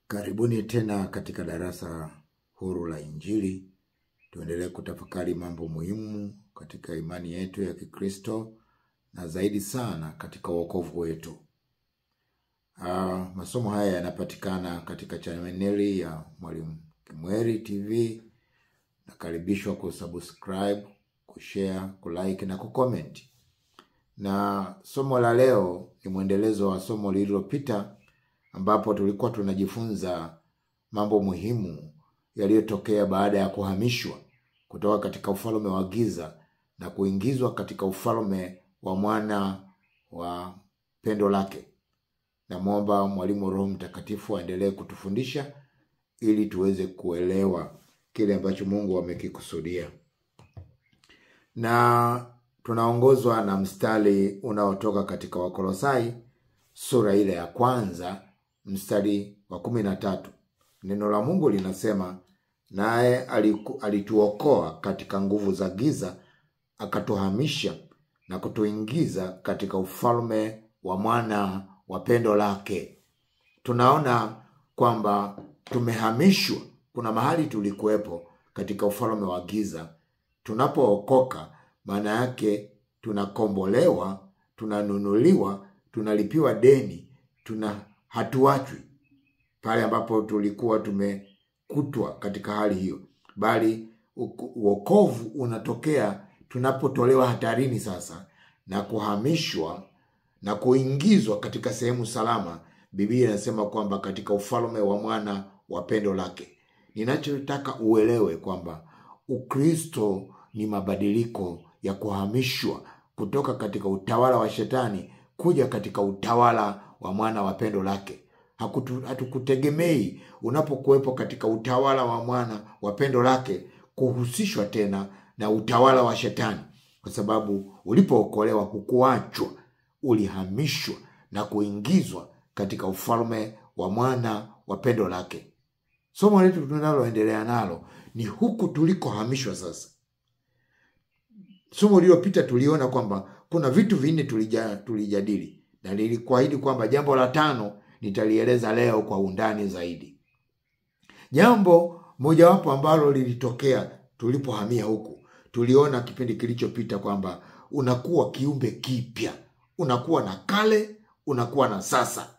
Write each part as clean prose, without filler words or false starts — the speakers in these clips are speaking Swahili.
Karibuni tena katika darasa huru la Injili. Tuendelee kutafakari mambo muhimu katika imani yetu ya Kikristo na zaidi sana katika wokovu wetu. Masomo haya yanapatikana katika chaneli ya Mwalimu Kimweri TV. Nakaribishwa kusubscribe, kushare, kulike na kucomment. Na somo la leo ni mwendelezo wa somo lililopita, ambapo tulikuwa tunajifunza mambo muhimu yaliyotokea baada ya kuhamishwa kutoka katika ufalme wa giza na kuingizwa katika ufalme wa mwana wa pendo lake. Namuomba Mwalimu Roho Mtakatifu aendelee kutufundisha ili tuweze kuelewa kile ambacho Mungu amekikusudia. Na tunaongozwa na mstari unaotoka katika Wakolosai sura ile ya kwanza mstari wa 13. Neno la Mungu linasema, naye alituokoa katika nguvu za giza, akatuhamisha na kutuingiza katika ufalme wa mwana wa pendo lake. Tunaona kwamba tumehamishwa. Kuna mahali tulikuwepo katika ufalme wa giza. Tunapookoka, maana yake tunakombolewa, tunanunuliwa, tunalipiwa deni, hatuachwi pale ambapo tulikuwa tumekutwa katika hali hiyo, bali wokovu unatokea tunapotolewa hatarini sasa na kuhamishwa na kuingizwa katika sehemu salama. Biblia inasema kwamba katika ufalme wa mwana wa pendo lake. Ninachotaka uelewe kwamba Ukristo ni mabadiliko ya kuhamishwa kutoka katika utawala wa shetani kuja katika utawala wa mwana wa pendo lake. Hatukutegemei unapokuwepo katika utawala wa mwana wa pendo lake kuhusishwa tena na utawala wa shetani, kwa sababu ulipookolewa hukuachwa, ulihamishwa na kuingizwa katika ufalme wa mwana wa pendo lake. Somo letu tunaloendelea nalo ni huku tulikohamishwa sasa. Somo lililopita tuliona kwamba kuna vitu vinne tulijadili, na nilikuahidi kwamba jambo la 5 nitalieleza leo kwa undani zaidi. Jambo mojawapo ambalo lilitokea tulipohamia huku, tuliona kipindi kilichopita kwamba unakuwa kiumbe kipya. Unakuwa na kale, unakuwa na sasa.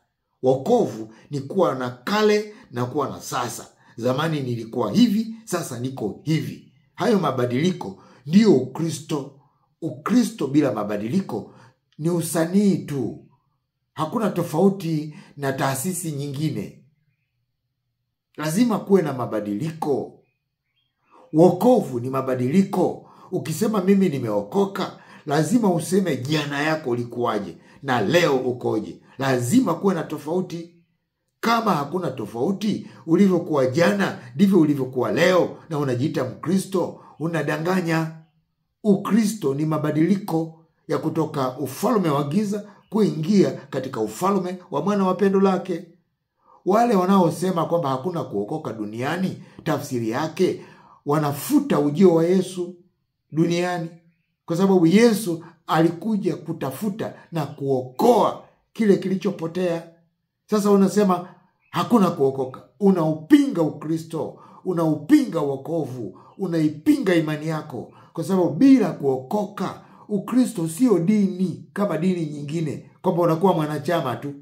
Wokovu ni kuwa na kale na kuwa na sasa. Zamani nilikuwa hivi, sasa niko hivi. Hayo mabadiliko ndio Ukristo. Ukristo bila mabadiliko ni usanii tu. Hakuna tofauti na taasisi nyingine. Lazima kuwe na mabadiliko. Wokovu ni mabadiliko. Ukisema mimi nimeokoka, lazima useme jana yako ulikuwaje na leo ukoje. Lazima kuwe na tofauti. Kama hakuna tofauti, ulivyokuwa jana ndivyo ulivyokuwa leo, na unajiita Mkristo, unadanganya. Ukristo ni mabadiliko ya kutoka ufalme wa giza kuingia katika ufalme wa mwana wa pendo lake. Wale wanaosema kwamba hakuna kuokoka duniani, tafsiri yake wanafuta ujio wa Yesu duniani, kwa sababu Yesu alikuja kutafuta na kuokoa kile kilichopotea. Sasa unasema hakuna kuokoka. Unaupinga Ukristo, unaupinga wokovu, unaipinga imani yako, kwa sababu bila kuokoka, Ukristo sio dini kama dini nyingine, kwamba unakuwa mwanachama tu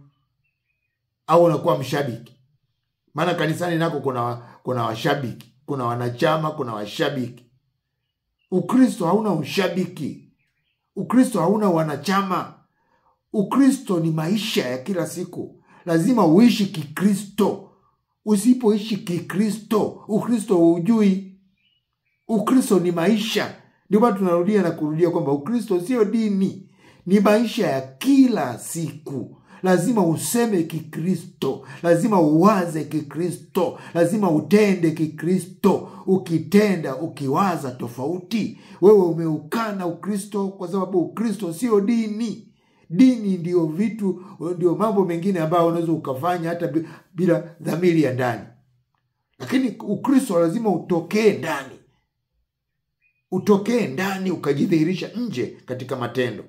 au unakuwa mshabiki. Maana kanisani nako kuna washabiki, kuna wanachama, kuna washabiki. Ukristo hauna ushabiki. Ukristo hauna wanachama. Ukristo ni maisha ya kila siku. Lazima uishi Kikristo. Usipoishi Kikristo, Ukristo hujui. Ukristo ni maisha. Ndio maana tunarudia na kurudia kwamba Ukristo sio dini, ni maisha ya kila siku. Lazima useme Kikristo, lazima uwaze Kikristo, lazima utende Kikristo. Ukitenda, ukiwaza tofauti, wewe umeukana Ukristo, kwa sababu Ukristo sio dini. Dini ndio mambo mengine ambayo unaweza ukafanya hata bila dhamiri ya ndani. Lakini Ukristo lazima utokee ndani. Utokee ndani ukajidhihirisha nje katika matendo.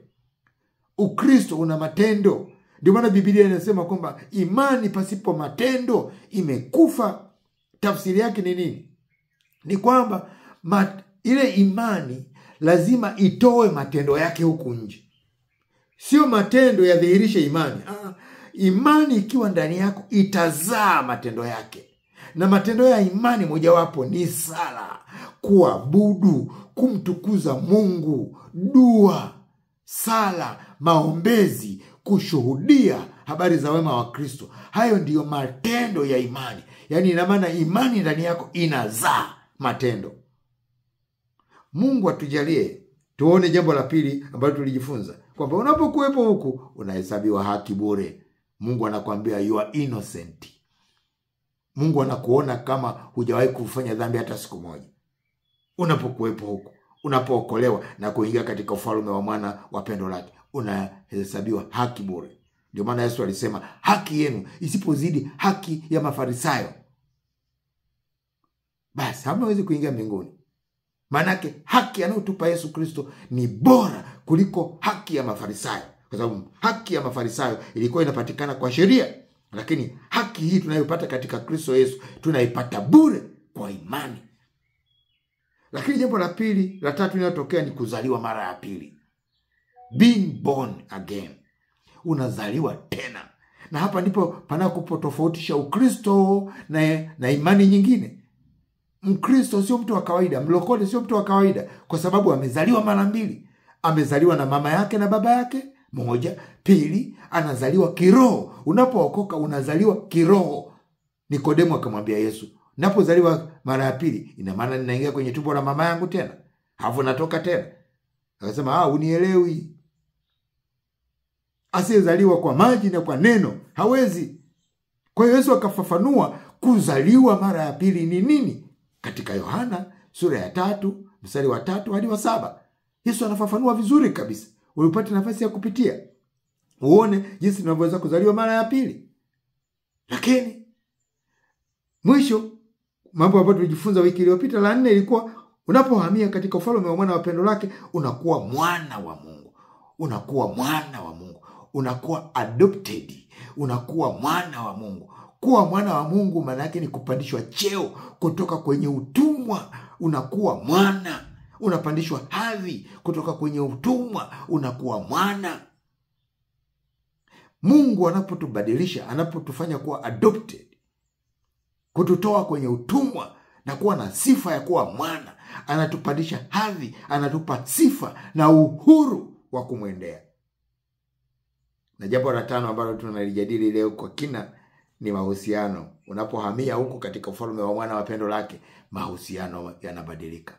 Ukristo una matendo. Ndio maana Biblia inasema kwamba imani pasipo matendo imekufa. Tafsiri yake ni nini? Ni kwamba ile imani lazima itoe matendo yake huku nje. Sio matendo yadhihirishe imani. Imani ikiwa ndani yako itazaa matendo yake. Na matendo ya imani mojawapo ni sala, kuabudu, kumtukuza Mungu, dua, sala, maombezi, kushuhudia habari za wema wa Kristo. Hayo ndiyo matendo ya imani. Yaani ina maana imani ndani yako inazaa matendo. Mungu atujalie tuone jambo la pili ambalo tulijifunza, kwamba unapokuwepo huku unahesabiwa haki bure. Mungu anakuambia you are innocent. Mungu anakuona kama hujawahi kufanya dhambi hata siku moja. Unapokuwepo huku, unapookolewa na kuingia katika ufalme wa mwana wa pendo lake, unahesabiwa haki bure. Ndio maana Yesu alisema haki yenu isipozidi haki ya Mafarisayo, basi hamwezi kuingia mbinguni. Manake haki anayotupa Yesu Kristo ni bora kuliko haki ya Mafarisayo. Kwa sababu haki ya Mafarisayo ilikuwa inapatikana kwa sheria, lakini haki hii tunayopata katika Kristo Yesu tunaipata bure kwa imani. Lakini jambo la pili, la tatu linalotokea ni kuzaliwa mara ya pili. Being born again. Unazaliwa tena. Na hapa ndipo panapotofautisha Ukristo na imani nyingine. Mkristo sio mtu wa kawaida, mlokole sio mtu wa kawaida, kwa sababu amezaliwa mara mbili. Amezaliwa na mama yake na baba yake, moja. Pili, anazaliwa kiroho. Unapookoka unazaliwa kiroho. Nikodemo akamwambia Yesu, napozaliwa mara ya pili, ina maana ninaingia kwenye tumbo la mama yangu tena, hapo natoka tena? Akasema unielewi. Asiyezaliwa kwa maji na kwa neno hawezi. Kwa hiyo Yesu akafafanua kuzaliwa mara ya pili ni nini katika Yohana sura ya 3 mstari wa 3 hadi wa 7. Yesu anafafanua vizuri kabisa. Ulipata nafasi ya kupitia uone jinsi tunavyoweza kuzaliwa mara ya pili. Lakini mwisho, mambo ambayo tulijifunza wiki iliyopita, la 4 ilikuwa unapohamia katika ufalme wa mwana wa pendo lake, unakuwa mwana wa Mungu. Unakuwa mwana wa Mungu. Unakuwa adopted. Unakuwa mwana wa Mungu. Kuwa mwana wa Mungu maana yake ni kupandishwa cheo kutoka kwenye utumwa, unakuwa mwana. Unapandishwa hadhi kutoka kwenye utumwa, unakuwa mwana. Mungu anapotubadilisha, anapotufanya kuwa adopted, kututoa kwenye utumwa na kuwa na sifa ya kuwa mwana, anatupandisha hadhi, anatupa sifa na uhuru wa kumwendea. Na jambo la 5 ambalo tunalijadili leo kwa kina ni mahusiano. Unapohamia huko katika ufalme wa mwana wa pendo lake, mahusiano yanabadilika.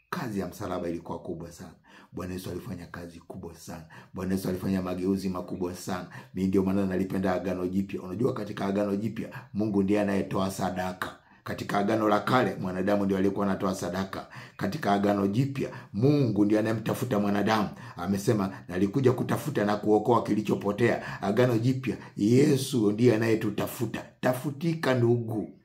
Kazi ya msalaba ilikuwa kubwa sana. Bwana Yesu alifanya kazi kubwa sana. Bwana Yesu alifanya mageuzi makubwa sana. Mimi ndio maana nalipenda Agano Jipya. Unajua katika Agano Jipya Mungu ndiye anayetoa sadaka. Katika Agano la Kale mwanadamu ndiye alikuwa anatoa sadaka. Katika Agano Jipya Mungu ndiye anayemtafuta mwanadamu. Amesema nalikuja kutafuta na kuokoa kilichopotea. Agano Jipya Yesu ndiye anayetutafuta. Tafutika ndugu.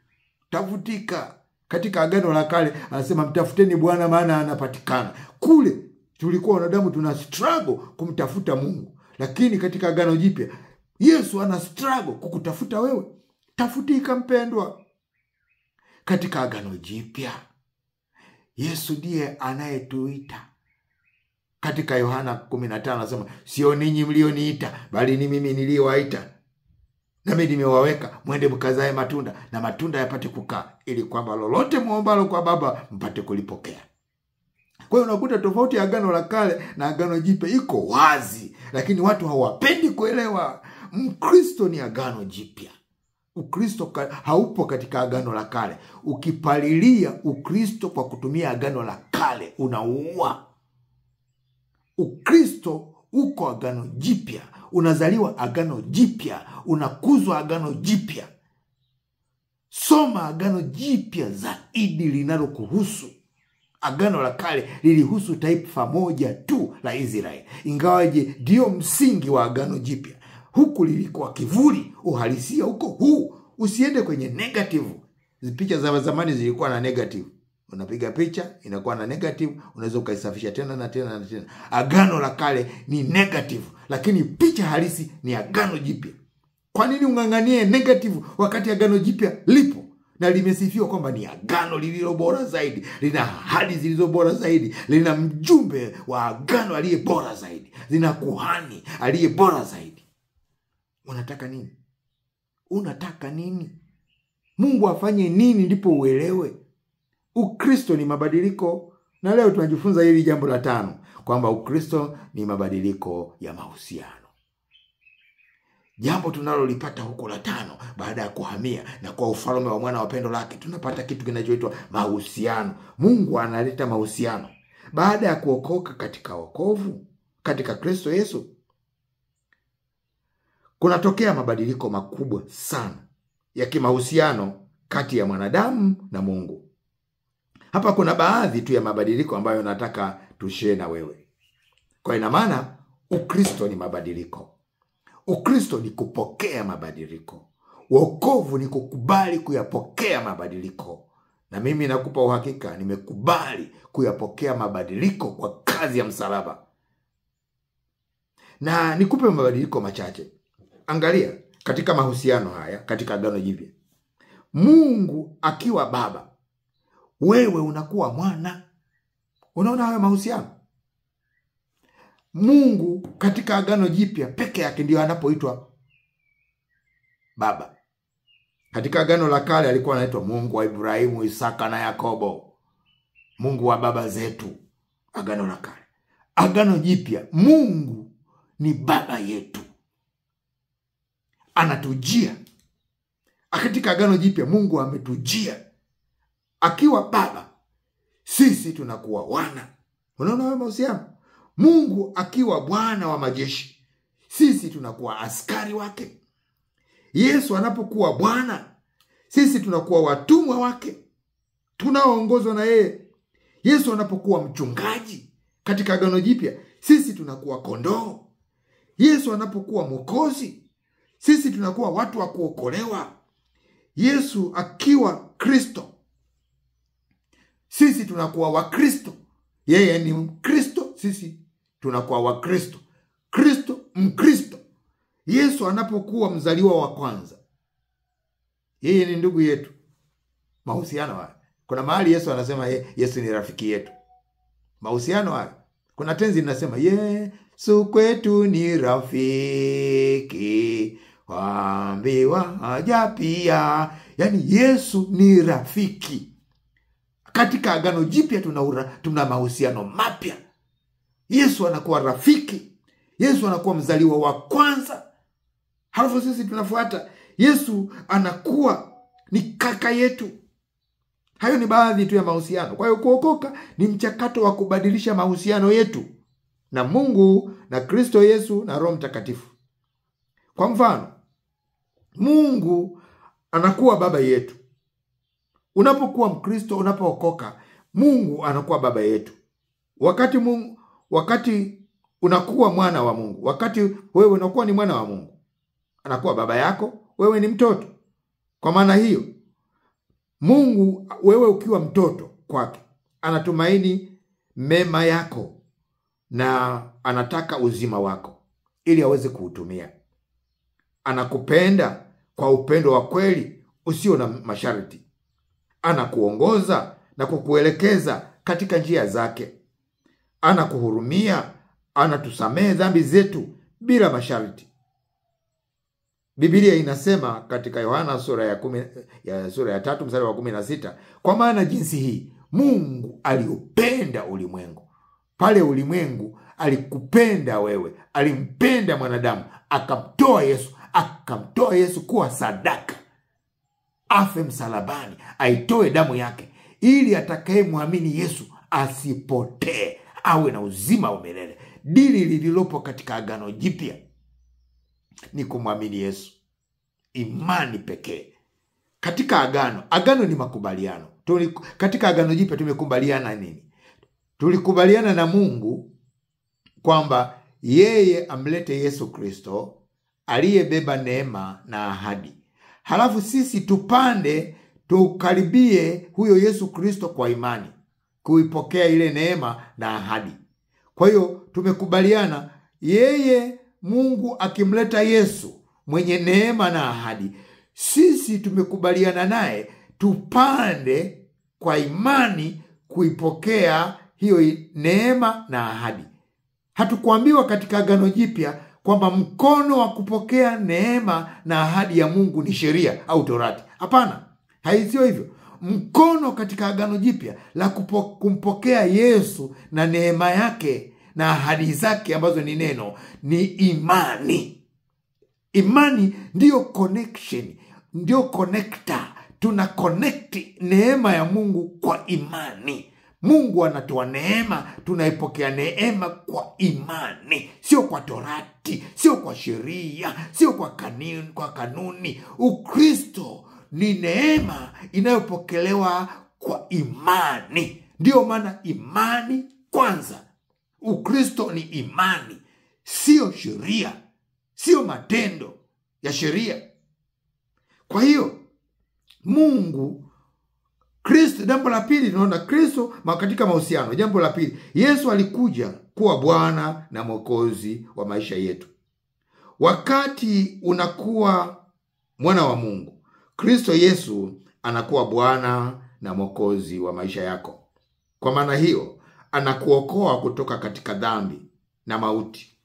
Tafutika. Katika Agano la Kale anasema mtafuteni Bwana maana anapatikana. Kule tulikuwa wanadamu tuna struggle kumtafuta Mungu. Lakini katika Agano Jipya Yesu ana struggle kukutafuta wewe. Tafutika mpendwa. Katika Agano Jipya Yesu ndiye anayetuita. Katika Yohana 15 anasema sio ninyi mlioniita, bali ni mimi niliyowaita. Nami nimewaweka mwende mkazae matunda, na matunda yapate kukaa, ili kwamba lolote muombalo kwa Baba mpate kulipokea. Kwa hiyo unakuta tofauti ya Agano la Kale na Agano Jipya iko wazi, lakini watu hawapendi kuelewa. Mkristo ni Agano Jipya. Ukristo haupo katika Agano la Kale. Ukipalilia Ukristo kwa kutumia Agano la Kale unaua. Ukristo uko Agano Jipya. Unazaliwa Agano Jipya, unakuzwa Agano Jipya. Soma Agano Jipya zaidi linalokuhusu. Agano la Kale lilihusu taifa moja tu la Israeli, ingawaje ndio msingi wa Agano Jipya. Huku lilikuwa kivuli, uhalisia huko huu. Usiende kwenye negative. Picha za zamani zilikuwa na negative. Unapiga picha, inakuwa na negative, unaweza ukaisafisha tena na tena na tena. Agano la kale ni negative, lakini picha halisi ni agano jipya. Kwa nini ung'ang'anie negative wakati agano jipya lipo na limesifiwa kwamba ni agano lililo bora zaidi, lina ahadi zilizo bora zaidi, lina mjumbe wa agano aliye bora zaidi, lina kuhani aliye bora zaidi? Unataka nini? Unataka nini? Mungu afanye nini ndipo uelewe? Ukristo ni mabadiliko, na leo tunajifunza hili jambo la 5, kwamba Ukristo ni mabadiliko ya mahusiano. Jambo tunalolipata huko la 5, baada ya kuhamia na kwa ufalme wa mwana wa pendo lake, tunapata kitu kinachoitwa mahusiano. Mungu analeta mahusiano baada ya kuokoka katika wokovu katika Kristo Yesu. Kunatokea mabadiliko makubwa sana ya kimahusiano kati ya mwanadamu na Mungu. Hapa kuna baadhi tu ya mabadiliko ambayo nataka tushare na wewe. Kwa ina maana Ukristo ni mabadiliko. Ukristo ni kupokea mabadiliko. Wokovu ni kukubali kuyapokea mabadiliko. Na mimi nakupa uhakika, nimekubali kuyapokea mabadiliko kwa kazi ya msalaba. Na nikupe mabadiliko machache. Angalia katika mahusiano haya katika agano jipya. Mungu akiwa baba, wewe unakuwa mwana. Unaona haya mahusiano? Mungu katika agano jipya peke yake ndio anapoitwa baba. Katika agano la kale alikuwa anaitwa Mungu wa Ibrahimu, Isaka na Yakobo, Mungu wa baba zetu. Agano la kale. Agano jipya Mungu ni baba yetu, anatujia. Katika agano jipya Mungu ametujia akiwa baba, sisi tunakuwa wana. Unaona hayo mahusiano? Mungu akiwa Bwana wa majeshi, sisi tunakuwa askari wake. Yesu anapokuwa Bwana, sisi tunakuwa watumwa wake, tunaoongozwa na yeye. Yesu anapokuwa mchungaji katika agano jipya, sisi tunakuwa kondoo. Yesu anapokuwa mwokozi, sisi tunakuwa watu wa kuokolewa. Yesu akiwa Kristo, sisi tunakuwa Wakristo. Yeye ni Mkristo, sisi tunakuwa Wakristo. Kristo Mkristo. Yesu anapokuwa mzaliwa wa kwanza, yeye ni ndugu yetu. Mahusiano haya. Kuna mahali Yesu anasema Yesu ni rafiki yetu. Mahusiano haya. Kuna tenzi inasema Yesu kwetu ni rafiki, waambiwa haja pia. Yani Yesu ni rafiki. Katika agano jipya tuna mahusiano mapya. Yesu anakuwa rafiki. Yesu anakuwa mzaliwa wa kwanza. Halafu sisi tunafuata. Yesu anakuwa ni kaka yetu. Hayo ni baadhi tu ya mahusiano. Kwa hiyo kuokoka ni mchakato wa kubadilisha mahusiano yetu na Mungu, na Kristo Yesu, na Roho Mtakatifu. Kwa mfano, Mungu anakuwa baba yetu. Unapokuwa Mkristo, unapookoka, Mungu anakuwa baba yetu. Wakati unakuwa mwana wa Mungu, wakati wewe unakuwa ni mwana wa Mungu, anakuwa baba yako, wewe ni mtoto. Kwa maana hiyo, Mungu wewe ukiwa mtoto kwake, anatumaini mema yako na anataka uzima wako ili aweze kuutumia. Anakupenda kwa upendo wa kweli usio na masharti. Anakuongoza na kukuelekeza katika njia zake. Anakuhurumia, anatusamehe dhambi zetu bila masharti. Biblia inasema katika Yohana sura ya 3 mstari wa 16, kwa maana jinsi hii Mungu aliupenda ulimwengu. Pale ulimwengu alikupenda wewe, alimpenda mwanadamu, akamtoa Yesu kuwa sadaka, afe msalabani, aitoe damu yake, ili atakayemwamini Yesu asipotee, awe na uzima wa milele. Dili lililopo katika agano jipya ni kumwamini Yesu, imani pekee. Katika agano ni makubaliano. Katika agano jipya tumekubaliana nini? Tulikubaliana na Mungu kwamba yeye amlete Yesu Kristo aliyebeba neema na ahadi. Halafu sisi tupande tukaribie huyo Yesu Kristo kwa imani, kuipokea ile neema na ahadi. Kwa hiyo tumekubaliana, yeye Mungu akimleta Yesu mwenye neema na ahadi, sisi tumekubaliana naye tupande kwa imani kuipokea hiyo neema na ahadi. Hatukuambiwa katika Agano Jipya kwamba mkono wa kupokea neema na ahadi ya Mungu ni sheria au Torati. Hapana, haisio hivyo. Mkono katika Agano Jipya la kumpokea Yesu na neema yake na ahadi zake ambazo ni neno, ni imani. Imani ndiyo connection, ndiyo connector. Tuna connect neema ya Mungu kwa imani. Mungu anatoa neema, tunaipokea neema kwa imani, sio kwa Torati, sio kwa sheria, sio kwa kanuni. Ukristo ni neema inayopokelewa kwa imani. Ndiyo maana imani kwanza. Ukristo ni imani, sio sheria, sio matendo ya sheria. Kwa hiyo Mungu Kristo, jambo la pili tunaona Kristo katika mahusiano. Jambo la pili, Yesu alikuja kuwa Bwana na Mwokozi wa maisha yetu. Wakati unakuwa mwana wa Mungu, Kristo Yesu anakuwa Bwana na Mwokozi wa maisha yako. Kwa maana hiyo, anakuokoa kutoka katika dhambi na mauti.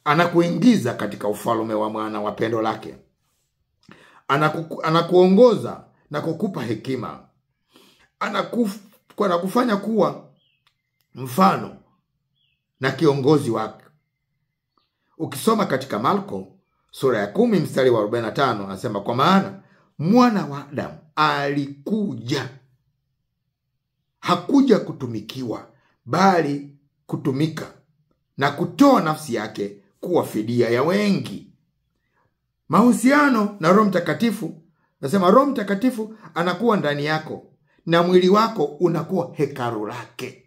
Anakuingiza katika ufalme wa mwana wa pendo lake. Anakuongoza na kukupa hekima. Anakufanya kuwa mfano na kiongozi wake. Ukisoma katika Marko sura ya 10 mstari wa 45, anasema kwa maana mwana wa Adamu alikuja, hakuja kutumikiwa, bali kutumika na kutoa nafsi yake kuwa fidia ya wengi. Mahusiano na Roho Mtakatifu, nasema Roho Mtakatifu anakuwa ndani yako na mwili wako unakuwa hekalu lake.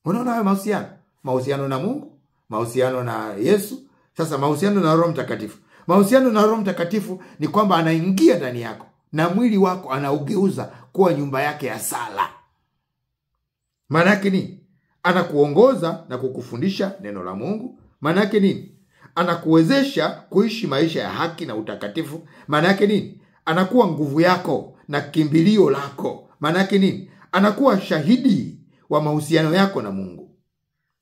Unaona hayo mahusiano? Mahusiano na Mungu, mahusiano na Yesu, sasa mahusiano na Roho Mtakatifu. Mahusiano na Roho Mtakatifu ni kwamba anaingia ndani yako na mwili wako anaugeuza kuwa nyumba yake ya sala. Maana yake nini? Anakuongoza na kukufundisha neno la Mungu. Maana yake nini? Anakuwezesha kuishi maisha ya haki na utakatifu. Maana yake nini? Anakuwa nguvu yako na kimbilio lako. Maana yake nini? Anakuwa shahidi wa mahusiano yako na Mungu.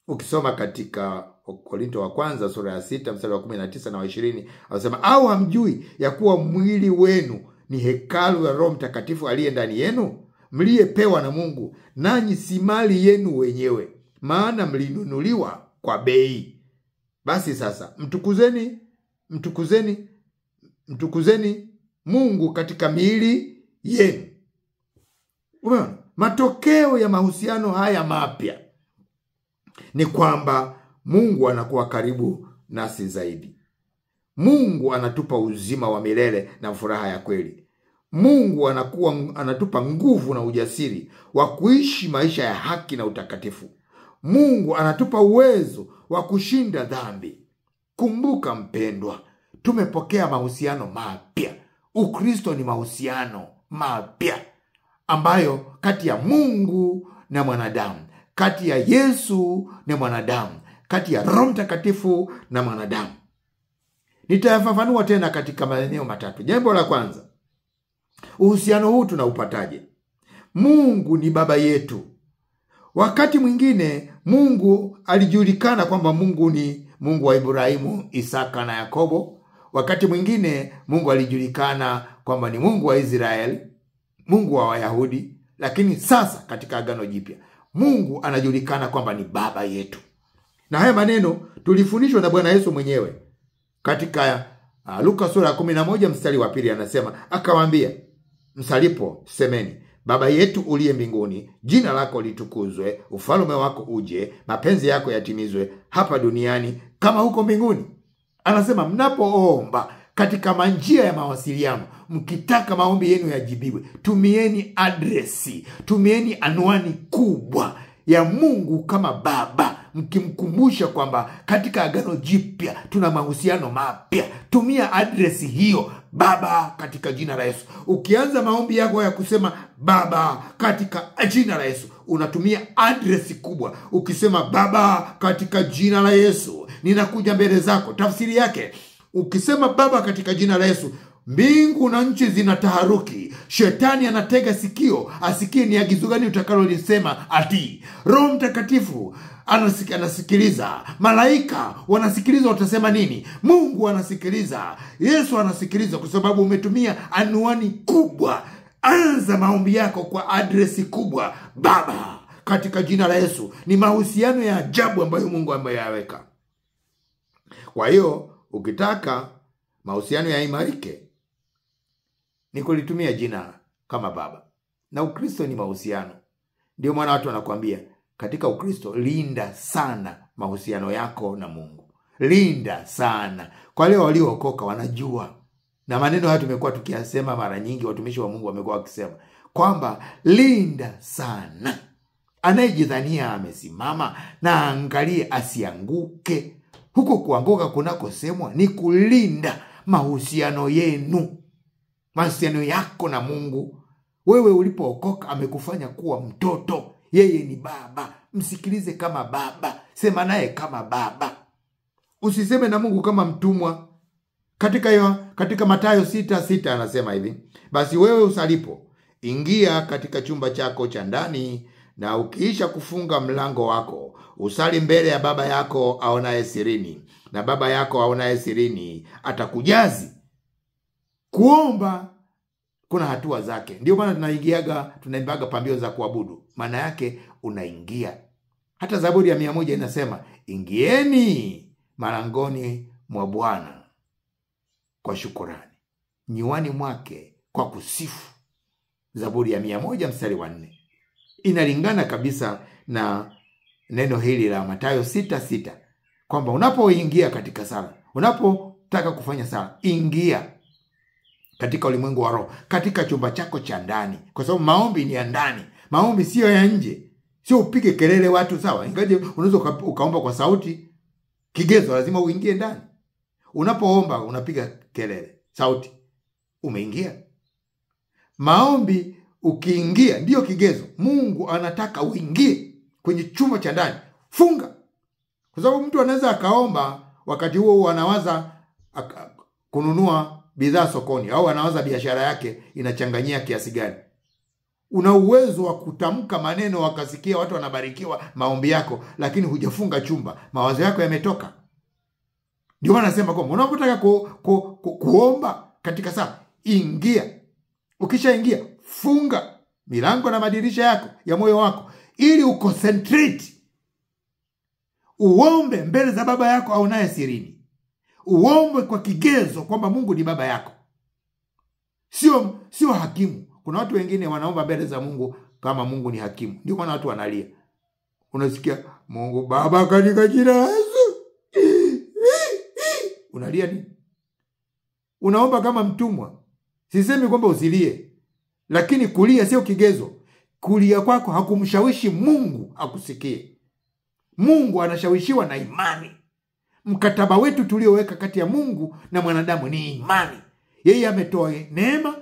Ukisoma katika Korinto wa kwanza sura ya 6 mstari wa 19 na 20, anasema au hamjui ya kuwa mwili wenu ni hekalu ya Roho Mtakatifu aliye ndani yenu, mliyepewa na Mungu, nanyi si mali yenu wenyewe, maana mlinunuliwa kwa bei. Basi sasa mtukuzeni Mungu katika miili yenu. Umeona? Matokeo ya mahusiano haya mapya ni kwamba Mungu anakuwa karibu nasi zaidi. Mungu anatupa uzima wa milele na furaha ya kweli. Mungu anatupa nguvu na ujasiri wa kuishi maisha ya haki na utakatifu. Mungu anatupa uwezo wa kushinda dhambi. Kumbuka mpendwa, tumepokea mahusiano mapya. Ukristo ni mahusiano mapya ambayo kati ya Mungu na mwanadamu, kati ya Yesu na mwanadamu, kati ya Roho Mtakatifu na mwanadamu. Nitayafafanua tena katika maeneo matatu. Jambo la kwanza, uhusiano huu tunaupataje? Mungu ni baba yetu. Wakati mwingine Mungu alijulikana kwamba Mungu ni Mungu wa Ibrahimu, Isaka na Yakobo. Wakati mwingine Mungu alijulikana kwamba ni Mungu wa Israeli, Mungu wa Wayahudi. Lakini sasa katika Agano Jipya Mungu anajulikana kwamba ni baba yetu. Na haya maneno tulifundishwa na Bwana Yesu mwenyewe. Katika Luka sura ya 11 mstari wa 2 anasema, akawaambia, msalipo semeni, Baba yetu uliye mbinguni, jina lako litukuzwe, ufalme wako uje, mapenzi yako yatimizwe hapa duniani kama huko mbinguni. Anasema mnapoomba katika manjia ya mawasiliano, mkitaka maombi yenu yajibiwe, tumieni adresi, tumieni anwani kubwa ya Mungu kama Baba mkimkumbusha kwamba katika Agano Jipya tuna mahusiano mapya. Tumia adresi hiyo, Baba katika jina la Yesu. Ukianza maombi yako ya kusema Baba katika jina la Yesu, unatumia adresi kubwa. Ukisema Baba katika jina la Yesu, ninakuja mbele zako. Tafsiri yake, ukisema Baba katika jina la Yesu, mbingu na nchi zinataharuki. Shetani anatega sikio asikie ni agizo gani utakalolisema atii. Roho Mtakatifu anasikiliza. Malaika wanasikiliza utasema nini. Mungu anasikiliza. Yesu anasikiliza, kwa sababu umetumia anwani kubwa. Anza maombi yako kwa adresi kubwa, Baba katika jina la Yesu. Ni mahusiano ya ajabu ambayo Mungu ameyaweka. Kwa hiyo ukitaka mahusiano yaimarike, ni kulitumia jina kama Baba. Na Ukristo ni mahusiano. Ndio maana watu wanakuambia katika Ukristo, linda sana mahusiano yako na Mungu. Linda sana. Kwa leo waliookoka wanajua. Na maneno haya tumekuwa tukiyasema mara nyingi, watumishi wa Mungu wamekuwa wakisema kwamba linda sana. Anayejidhania amesimama na angalie asianguke. Huko kuanguka kunakosemwa ni kulinda mahusiano yenu. Mahusiano yako na Mungu. Wewe ulipookoka amekufanya kuwa mtoto. Yeye ni Baba. Msikilize kama Baba. Sema naye kama Baba. Usiseme na Mungu kama mtumwa. Katika Mathayo 6:6 anasema hivi, basi wewe usalipo, ingia katika chumba chako cha ndani, na ukiisha kufunga mlango wako, usali mbele ya Baba yako aonaye sirini, na Baba yako aonaye sirini atakujazi. Kuomba kuna hatua zake. Ndio maana tunaimbaga pambio za kuabudu. Maana yake unaingia. Hata Zaburi ya 100 inasema, ingieni malangoni mwa Bwana kwa shukurani, nyiwani mwake kwa kusifu. Zaburi ya 100 mstari wa 4. Inalingana kabisa na neno hili la Mathayo 6:6, kwamba unapoingia katika sala, unapotaka kufanya sala, ingia katika ulimwengu wa roho, katika chumba chako cha ndani. Kwa sababu maombi ni ya ndani. Maombi sio ya nje. Sio upige kelele watu, sawa. Ingaje unaweza ukaomba kwa sauti. Kigezo lazima uingie ndani. Unapoomba unapiga kelele, sauti, umeingia. Maombi ukiingia ndio kigezo. Mungu anataka uingie kwenye chumba cha ndani. Funga. Kwa sababu mtu anaweza akaomba wakati huo anawaza kununua bidhaa sokoni, au anawaza biashara yake inachanganyia kiasi gani. Una uwezo wa kutamka maneno wakasikia watu wanabarikiwa maombi yako, lakini hujafunga chumba. Mawazo yako yametoka. Ndio maana nasema kwamba unapotaka kuomba katika sala, ingia. Ukishaingia, funga milango na madirisha yako ya moyo wako, ili uconcentrate. Uombe mbele za Baba yako aonaye sirini. Uombe kwa kigezo kwamba Mungu ni Baba yako. Sio hakimu. Kuna watu wengine wanaomba mbele za Mungu kama Mungu ni hakimu. Ndio maana watu wanalia. Unasikia, Mungu Baba katika jina la Yesu. Unalia nini? Unaomba kama mtumwa. Sisemi kwamba usilie, lakini kulia sio kigezo. Kulia kwako hakumshawishi Mungu akusikie. Mungu anashawishiwa na imani. Mkataba wetu tulioweka kati ya Mungu na mwanadamu ni imani. Yeye ametoa neema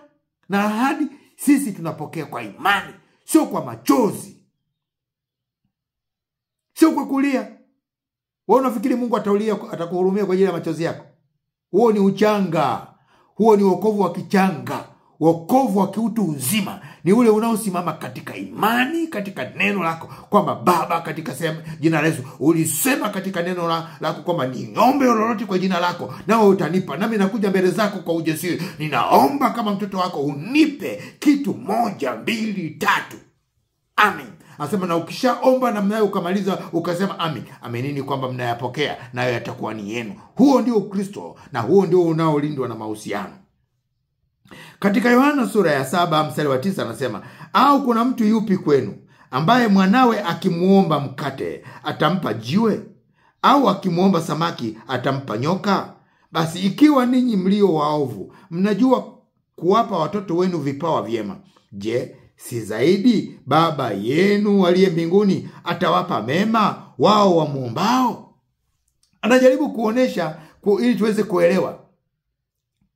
na ahadi, sisi tunapokea kwa imani, sio kwa machozi, sio kwa kulia. Wewe unafikiri Mungu atakuhurumia kwa ajili ya machozi yako? Huo ni uchanga. Huo ni wokovu wa kichanga. Wokovu wa kiutu uzima ni ule unaosimama katika imani, katika neno lako, kwamba Baba katika jina la Yesu, ulisema katika neno lako kwamba niombe lolote kwa jina lako nawe utanipa. Nami nakuja mbele zako kwa ujasiri. Ninaomba kama mtoto wako, unipe kitu 1, 2, 3. Amen. Anasema, na ukishaomba na mnayo ukamaliza ukasema amen, amenini kwamba mnayapokea nayo yatakuwa ni yenu. Huo ndio Ukristo, na huo ndio unaolindwa na mahusiano. Katika Yohana sura ya 7 mstari wa 9 anasema, au kuna mtu yupi kwenu ambaye mwanawe akimuomba mkate atampa jiwe? Au akimuomba samaki atampa nyoka? Basi ikiwa ninyi mlio waovu mnajua kuwapa watoto wenu vipawa vyema, je, si zaidi Baba yenu aliye mbinguni atawapa mema wao wamuombao. Anajaribu kuonesha ili tuweze kuelewa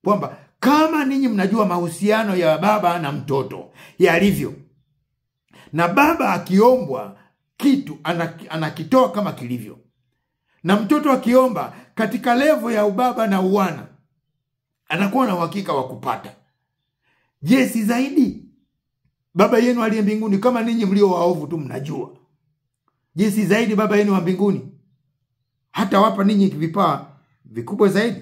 kwamba kama ninyi mnajua mahusiano ya baba na mtoto yalivyo, na baba akiombwa kitu anakitoa kama kilivyo, na mtoto akiomba katika levo ya ubaba na uwana anakuwa na uhakika wa kupata. Je, si zaidi baba yenu aliye mbinguni, kama ninyi mlio waovu tu mnajua, je, si zaidi baba yenu wa mbinguni hata wapa ninyi vipawa vikubwa zaidi?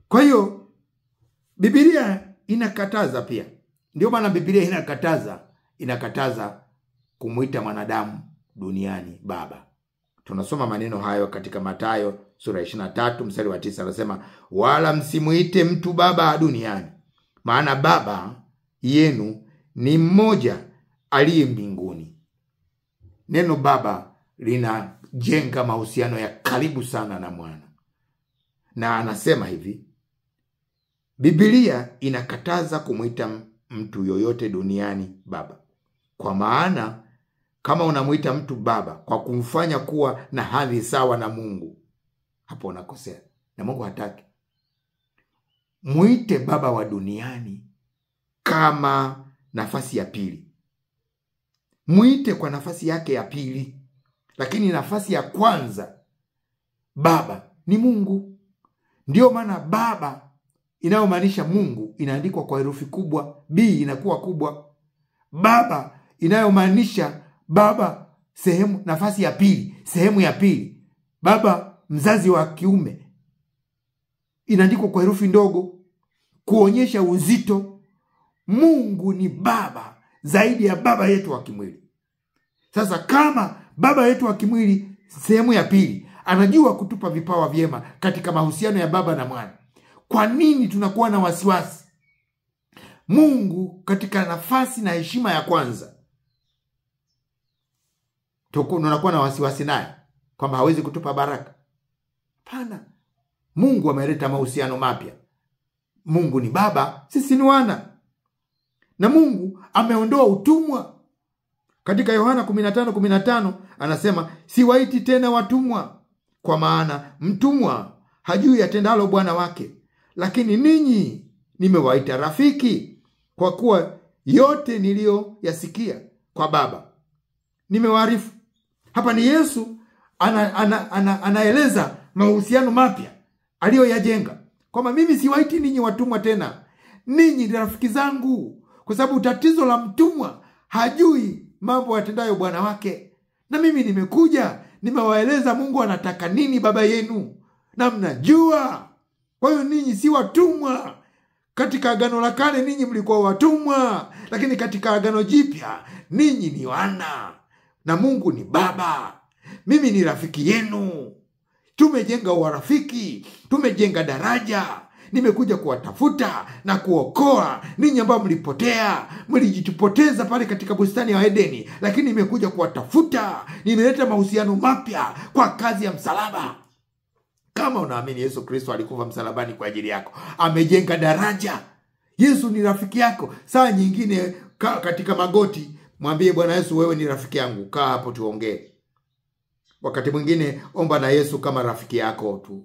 Kwa hiyo Biblia inakataza pia. Ndio maana Biblia inakataza kumuita mwanadamu duniani baba. Tunasoma maneno hayo katika Mathayo sura 23 mstari wa 9, anasema, wala msimuite mtu baba duniani, maana baba yenu ni mmoja aliye mbinguni. Neno baba linajenga mahusiano ya karibu sana na mwana. Na anasema hivi, Biblia inakataza kumuita mtu yoyote duniani baba. Kwa maana kama unamuita mtu baba kwa kumfanya kuwa na hadhi sawa na Mungu, hapo unakosea, na Mungu hataki. Muite baba wa duniani kama nafasi ya pili. Muite kwa nafasi yake ya pili, lakini nafasi ya kwanza baba ni Mungu. Ndio maana baba inayomaanisha Mungu inaandikwa kwa herufi kubwa, B inakuwa kubwa. Baba inayomaanisha baba sehemu, nafasi ya pili, sehemu ya pili, baba mzazi wa kiume, inaandikwa kwa herufi ndogo, kuonyesha uzito. Mungu ni baba zaidi ya baba yetu wa kimwili. Sasa kama baba yetu wa kimwili sehemu ya pili anajua kutupa vipawa vyema katika mahusiano ya baba na mwana, kwa nini tunakuwa na wasiwasi? Mungu katika nafasi na heshima ya kwanza, tunakuwa na wasiwasi naye kwamba hawezi kutupa baraka? Hapana. Mungu ameleta mahusiano mapya. Mungu ni baba, sisi ni wana. Na Mungu ameondoa utumwa. Katika Yohana 15:15 anasema, siwaiti tena watumwa, kwa maana mtumwa hajui atendalo bwana wake, lakini ninyi nimewaita rafiki, kwa kuwa yote niliyoyasikia kwa baba nimewaarifu. Hapa ni Yesu anaeleza mahusiano mapya aliyoyajenga, kwamba mimi siwaiti ninyi watumwa tena, ninyi ni rafiki zangu. Kwa sababu tatizo la mtumwa, hajui mambo yatendayo bwana wake, na mimi nimekuja nimewaeleza Mungu anataka nini baba yenu, na mnajua. Kwa hiyo ninyi si watumwa. Katika Agano la Kale ninyi mlikuwa watumwa, lakini katika Agano Jipya ninyi ni wana, na Mungu ni baba. Mimi ni rafiki yenu. Tumejenga urafiki, tumejenga daraja. Nimekuja kuwatafuta na kuokoa ninyi ambao mlipotea, mlijitupoteza pale katika bustani ya Edeni, lakini nimekuja kuwatafuta. Nimeleta mahusiano mapya kwa kazi ya msalaba. Kama unaamini Yesu Kristo alikufa msalabani kwa ajili yako, amejenga daraja. Yesu ni rafiki yako. Saa nyingine katika magoti, mwambie Bwana Yesu, wewe ni rafiki yangu, kaa hapo tuongee. Wakati mwingine omba na Yesu kama rafiki yako tu.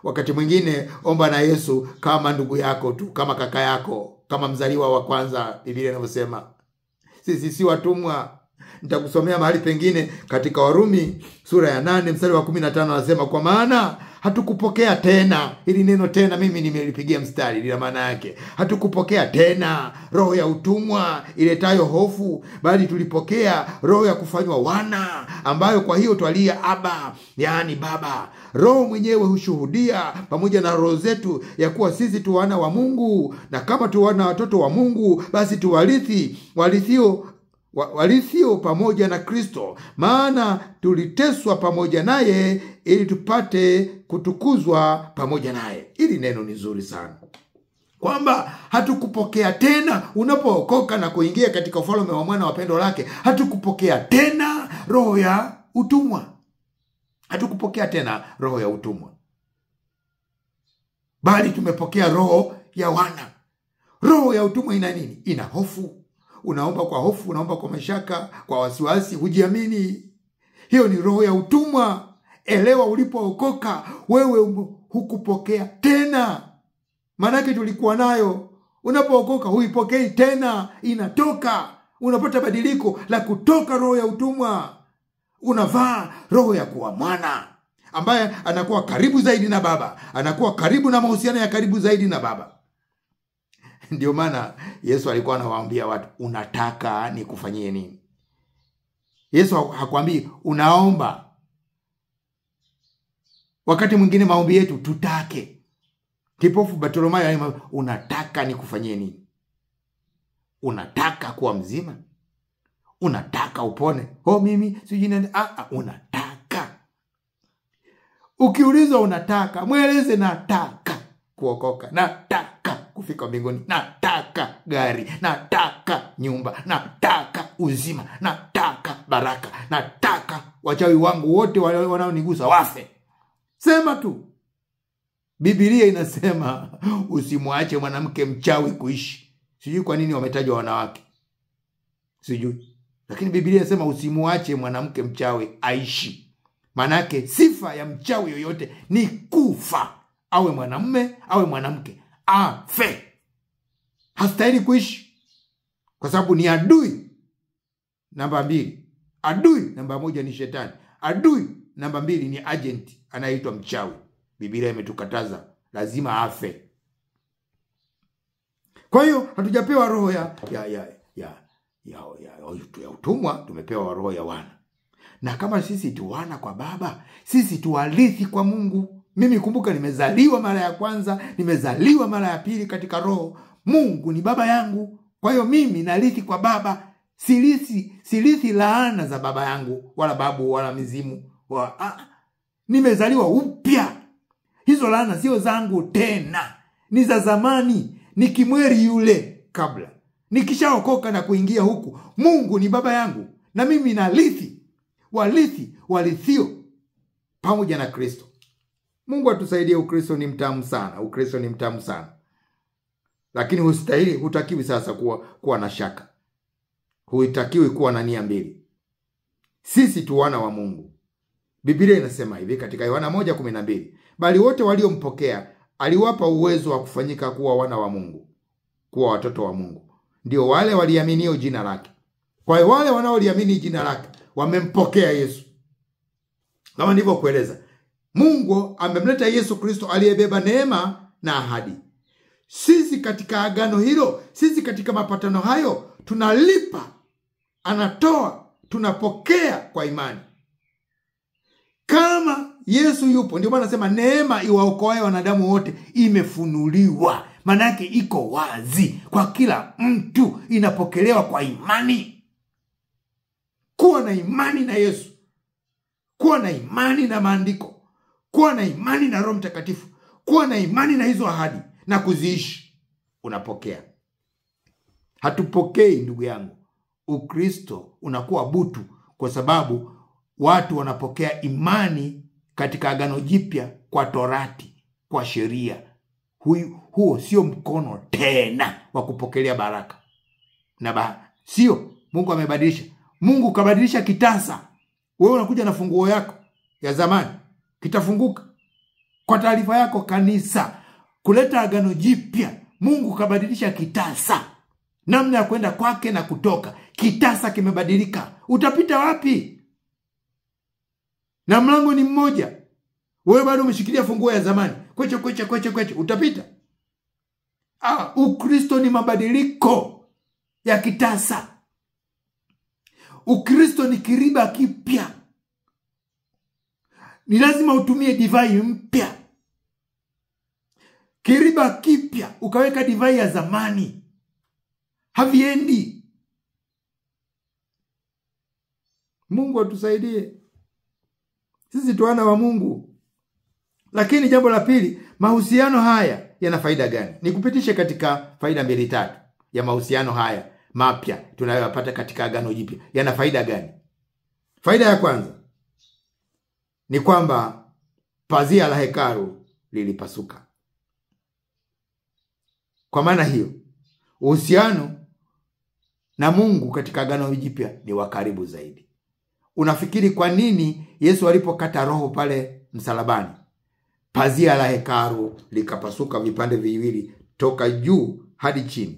Wakati mwingine omba na Yesu kama ndugu yako tu, kama kaka yako, kama mzaliwa wa kwanza. Biblia inavyosema sisi si watumwa. Nitakusomea mahali pengine katika Warumi sura ya 8 mstari wa 15, anasema, kwa maana hatukupokea tena. Hili neno tena mimi nimelipigia mstari, lina maana yake. Hatukupokea tena roho ya utumwa iletayo hofu, bali tulipokea roho ya kufanywa wana, ambayo kwa hiyo twalia Aba, yaani baba. Roho mwenyewe hushuhudia pamoja na roho zetu ya kuwa sisi tu wana wa Mungu, na kama tu wana watoto wa Mungu, basi tu walithio pamoja na Kristo, maana tuliteswa pamoja naye ili tupate kutukuzwa pamoja naye. Hili neno ni zuri sana, kwamba hatukupokea tena. Unapookoka na kuingia katika ufalme wa mwana wa pendo lake, hatukupokea tena roho ya utumwa. Hatukupokea tena roho ya utumwa, bali tumepokea roho ya wana. Roho ya utumwa ina nini? Ina hofu. Unaomba kwa hofu, unaomba kwa mashaka, kwa wasiwasi, hujiamini. Hiyo ni roho ya utumwa. Elewa, ulipookoka wewe hukupokea tena. Maanake tulikuwa nayo. Unapookoka huipokei tena, inatoka. Unapata badiliko la kutoka roho ya utumwa. Unavaa roho ya kuwa mwana, ambaye anakuwa karibu zaidi na Baba, anakuwa karibu na mahusiano ya karibu zaidi na Baba. Ndio maana Yesu alikuwa anawaambia watu, unataka nikufanyie nini? Yesu hakuambii unaomba. Wakati mwingine maombi yetu tutake. Kipofu Bartimayo, unataka nikufanyie nini? Unataka kuwa mzima? Unataka upone? Mimi sijui nani. Unataka. Ukiulizwa unataka, mweleze nataka kuokoka, nataka kufika mbinguni, nataka gari, nataka nyumba, nataka uzima, nataka baraka, nataka wachawi wangu wote wanaonigusa wafe. Sema tu. Biblia inasema usimwache mwanamke mchawi kuishi. Sijui kwa nini wametajwa wanawake, sijui, lakini Biblia inasema usimwache mwanamke mchawi aishi. Manake sifa ya mchawi yoyote ni kufa. Awe mwanamume, awe mwanamke, afe. Hastahili kuishi, kwa sababu ni adui namba 2. Adui namba 1 ni shetani. Adui namba 2 ni agent anaitwa mchawi. Biblia imetukataza, lazima afe. Kwa hiyo hatujapewa roho ya utumwa, tumepewa roho ya wana. Na kama sisi tu wana kwa Baba, sisi tu warithi kwa Mungu. Mimi kumbuka, nimezaliwa mara ya kwanza, nimezaliwa mara ya pili katika roho. Mungu ni baba yangu. Kwa hiyo mimi narithi kwa Baba. Sirithi laana za baba yangu, wala babu, wala mizimu. Nimezaliwa upya. Hizo laana sio zangu tena, ni za zamani. Ni kimweri yule kabla. Nikishaokoka na kuingia huku, Mungu ni baba yangu, na mimi narithi. Walithio pamoja na Kristo. Mungu atusaidie. Ukristo ni mtamu sana. Ukristo ni mtamu sana. Lakini hutakiwi sasa kuwa na shaka. Huitakiwi kuwa na nia mbili. Sisi tu wana wa Mungu. Biblia inasema hivi katika Yohana 1:12, bali wote waliompokea aliwapa uwezo wa kufanyika kuwa wana wa Mungu, kuwa watoto wa Mungu. Ndio wale waliaminio jina lake. Kwa hiyo wale wanaoliamini jina lake wamempokea Yesu. Kama ndivyo kueleza, Mungu amemleta Yesu Kristo aliyebeba neema na ahadi. Sisi katika agano hilo, sisi katika mapatano hayo, tunalipa, anatoa, tunapokea kwa imani. Kama Yesu yupo, ndio maana nasema neema iwaokoaye wanadamu wote imefunuliwa. Manake iko wazi kwa kila mtu, inapokelewa kwa imani. Kuwa na imani na Yesu, kuwa na imani na maandiko, kuwa na imani na Roho Mtakatifu, kuwa na imani na hizo ahadi na kuziishi, unapokea. Hatupokei, ndugu yangu. Ukristo unakuwa butu kwa sababu watu wanapokea imani katika agano jipya kwa Torati, kwa sheria. Huo sio mkono tena wa kupokelea baraka. Sio. Mungu amebadilisha. Mungu kabadilisha kitasa. Wewe unakuja na funguo yako ya zamani, kitafunguka. Kwa taarifa yako kanisa, kuleta agano jipya, Mungu kabadilisha kitasa. Namna ya kwenda kwake na kutoka, kitasa kimebadilika. Utapita wapi? Na mlango ni mmoja. Wewe bado umeshikilia funguo ya zamani. Kweche, utapita. Ukristo ni mabadiliko ya kitasa. Ukristo ni kiriba kipya. Ni lazima utumie divai mpya. Kiriba kipya ukaweka divai ya zamani, haviendi. Mungu atusaidie. Sisi tu wana wa Mungu. Lakini jambo la pili, mahusiano haya yana faida gani? Nikupitishe katika faida 2-3 ya mahusiano haya mapya tunayopata katika agano jipya. Yana faida gani? Faida ya kwanza ni kwamba pazia la hekalu lilipasuka. Kwa maana hiyo, uhusiano na Mungu katika agano jipya ni wa karibu zaidi. Unafikiri kwa nini Yesu alipokata roho pale msalabani, pazia la hekalu likapasuka vipande viwili toka juu hadi chini?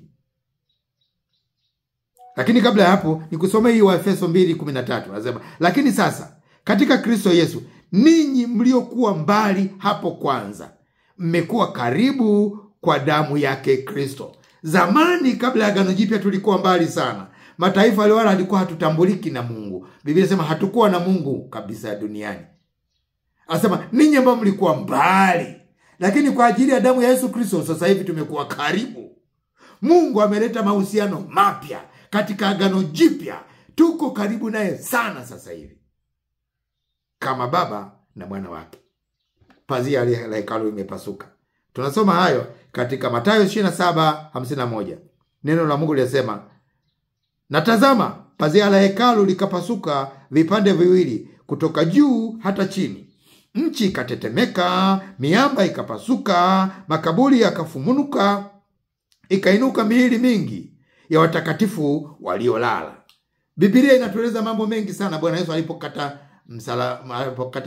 Lakini kabla ya hapo nikusomea hii Waefeso 2:13. Anasema, lakini sasa katika Kristo Yesu ninyi mliokuwa mbali hapo kwanza mmekuwa karibu kwa damu yake Kristo. Zamani kabla ya Agano Jipya tulikuwa mbali sana. Mataifa wala alikuwa hatutambuliki na Mungu. Biblia inasema hatukuwa na Mungu kabisa duniani. Anasema ninyi ambao mlikuwa mbali, lakini kwa ajili ya damu ya Yesu Kristo sasa hivi tumekuwa karibu. Mungu ameleta mahusiano mapya katika Agano Jipya. Tuko karibu naye sana sasa hivi, kama baba na mwana wake. Pazia la hekalu limepasuka. Tunasoma hayo katika Mathayo 27:51. Neno la Mungu linasema, na tazama, pazia la hekalu likapasuka vipande viwili kutoka juu hata chini. Nchi ikatetemeka, miamba ikapasuka, makaburi yakafumuka, ikainuka miili mingi ya watakatifu waliolala. Biblia inatueleza mambo mengi sana Bwana Yesu alipokata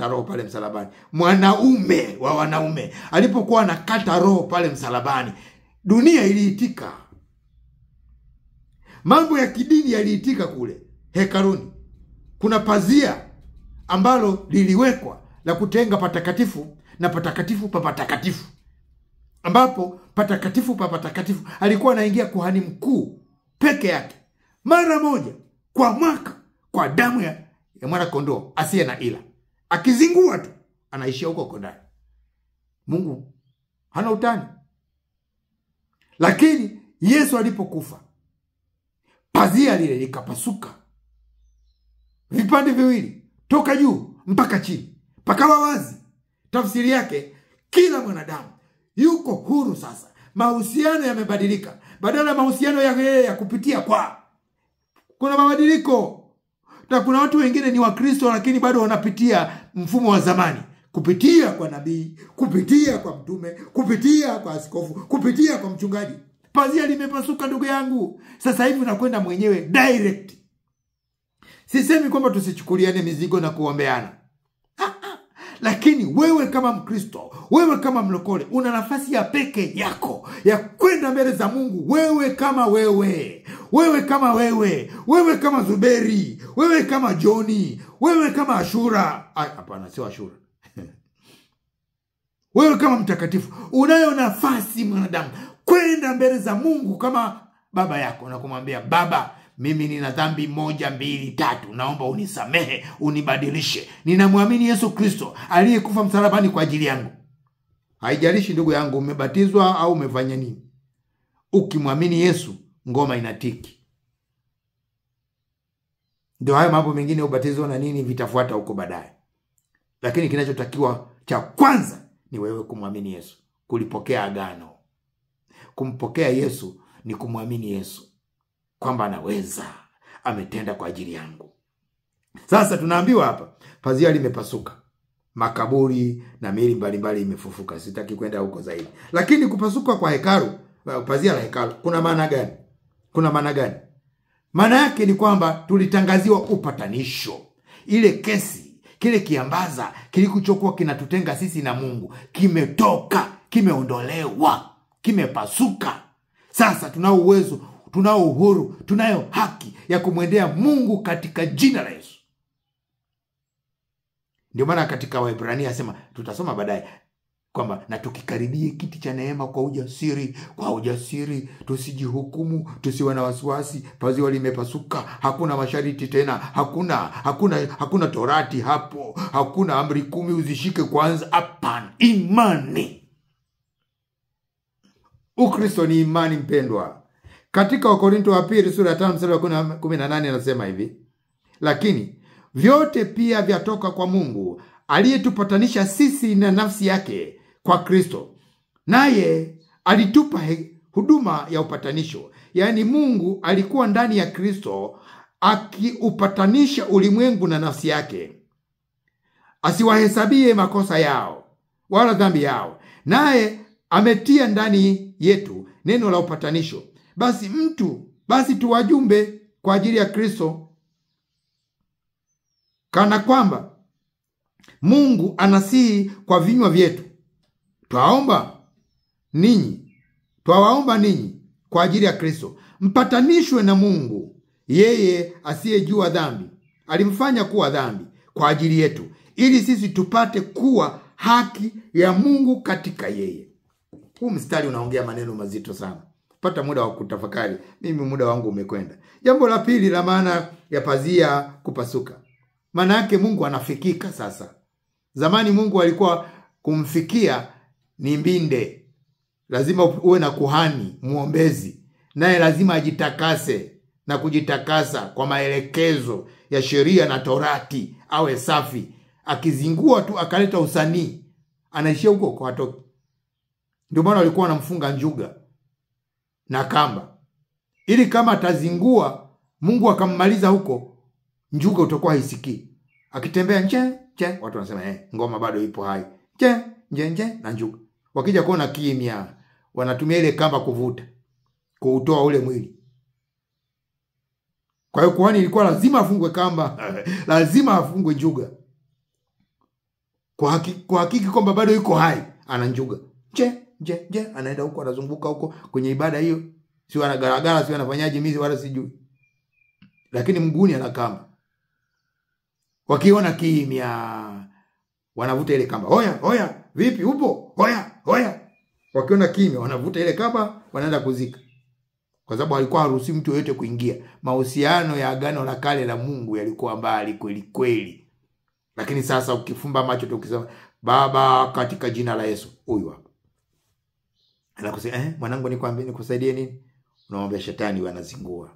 roho pale msalabani. Mwanaume wa wanaume alipokuwa anakata roho pale msalabani, dunia iliitika. Mambo ya kidini yaliitika kule hekaluni. Kuna pazia ambalo liliwekwa la kutenga patakatifu na patakatifu pa patakatifu, ambapo patakatifu pa patakatifu alikuwa anaingia kuhani mkuu peke yake mara moja kwa mwaka kwa damu ya mwana kondoo asiye na ila. Akizingua tu anaishia huko ndani. Mungu hana utani. Lakini Yesu alipokufa, pazia lile likapasuka vipande viwili toka juu mpaka chini, pakawa wazi. Tafsiri yake, kila mwanadamu yuko huru sasa. Mahusiano yamebadilika. Badala ya mahusiano ya kupitia kwa, kuna mabadiliko. Na kuna watu wengine ni Wakristo lakini bado wanapitia mfumo wa zamani, kupitia kwa nabii, kupitia kwa mtume, kupitia kwa askofu, kupitia kwa mchungaji. Pazia limepasuka ndugu yangu. Sasa hivi unakwenda mwenyewe direct. Sisemi kwamba tusichukuliane mizigo na kuombeana. Lakini wewe kama Mkristo, wewe kama mlokole, una nafasi ya peke yako ya kwenda mbele za Mungu. Wewe kama wewe kama wewe kama Zuberi, wewe kama Joni, wewe kama Ashura. Hapana, sio Ashura. Wewe kama mtakatifu, unayo nafasi mwanadamu kwenda mbele za Mungu kama baba yako na kumwambia, Baba, mimi nina dhambi 1, 2, 3. Naomba unisamehe, unibadilishe. Ninamwamini Yesu Kristo aliyekufa msalabani kwa ajili yangu. Haijalishi ndugu yangu umebatizwa au umefanya nini. Ukimwamini Yesu, ngoma inatiki. Ndio hayo mambo mengine, ubatizo na nini, vitafuata huko baadaye. Lakini kinachotakiwa cha kwanza ni wewe kumwamini Yesu, kulipokea agano. Kumpokea Yesu ni kumwamini Yesu kwamba anaweza, ametenda kwa ajili yangu. Sasa tunaambiwa hapa pazia limepasuka, makaburi na miili mbalimbali imefufuka. Sitaki kwenda huko zaidi. Lakini kupasuka kwa hekalu, pazia la hekalu, kuna maana gani? Kuna maana gani? Maana yake ni kwamba tulitangaziwa upatanisho. Ile kesi, kile kiambaza kilikuchokuwa kinatutenga sisi na Mungu, kimetoka, kimeondolewa, kimepasuka. Sasa tunao uwezo, tunao uhuru, tunayo haki ya kumwendea Mungu katika jina la Yesu. Ndio maana katika Waebrania asema, tutasoma baadaye, kwamba na tukikaribie kiti cha neema kwa ujasiri, tusijihukumu, tusiwe na wasiwasi. Pazia limepasuka, hakuna masharti tena, hakuna torati hapo, hakuna amri 10 uzishike kwanza. Hapana, imani. Ukristo ni imani mpendwa. Katika Wakorinto wa pili sura ya 5 mstari wa 18 anasema hivi, lakini vyote pia vyatoka kwa Mungu aliyetupatanisha sisi na nafsi yake kwa Kristo, naye alitupa huduma ya upatanisho. Yaani Mungu alikuwa ndani ya Kristo akiupatanisha ulimwengu na nafsi yake, asiwahesabie makosa yao wala dhambi yao, naye ametia ndani yetu neno la upatanisho. Basi tu wajumbe kwa ajili ya Kristo, kana kwamba Mungu anasihi kwa vinywa vyetu, twawaomba ninyi kwa ajili ya Kristo, mpatanishwe na Mungu. Yeye asiyejua dhambi alimfanya kuwa dhambi kwa ajili yetu, ili sisi tupate kuwa haki ya Mungu katika yeye. Huu mstari unaongea maneno mazito sana. Pata muda wa kutafakari. Mimi muda wangu umekwenda. Jambo la pili la maana ya pazia kupasuka. Maana yake Mungu anafikika sasa. Zamani Mungu alikuwa kumfikia ni mbinde. Lazima uwe na kuhani, muombezi. Naye lazima ajitakase na kujitakasa kwa maelekezo ya sheria na torati, awe safi. Akizingua tu akaleta usanii, anaishia huko kwa hatoki. Ndio maana walikuwa wanamfunga njuga na kamba, ili kama atazingua Mungu akammaliza huko, njuga utakuwa haisikii. Akitembea nje watu wanasema ngoma bado ipo hai. Nje na njuga. Wakija kuona kimya, wanatumia ile kamba kuvuta, kuutoa ule mwili. Kwa hiyo kuhani ilikuwa lazima afungwe kamba, lazima afungwe njuga. Kwa hakiki kwamba bado yuko hai, ana njuga. Anaenda huko, anazunguka huko kwenye ibada hiyo. Sio anagaragara, sio anafanyaje mimi wala sijui. Lakini mguuni ana kamba. Wakiona kimya, wanavuta ile kamba. Hoya, vipi upo? Hoya. Wakiona kimya, wanavuta ile kamba, wanaenda kuzika. Kwa sababu alikuwa haruhusi mtu yote kuingia. Mahusiano ya agano la kale la Mungu yalikuwa mbali kweli kweli. Lakini sasa ukifumba macho tu ukisema Baba katika jina la Yesu, huyu hapa. Anakusema mwanangu nikusaidie nini? Unamwambia shetani wanazingua.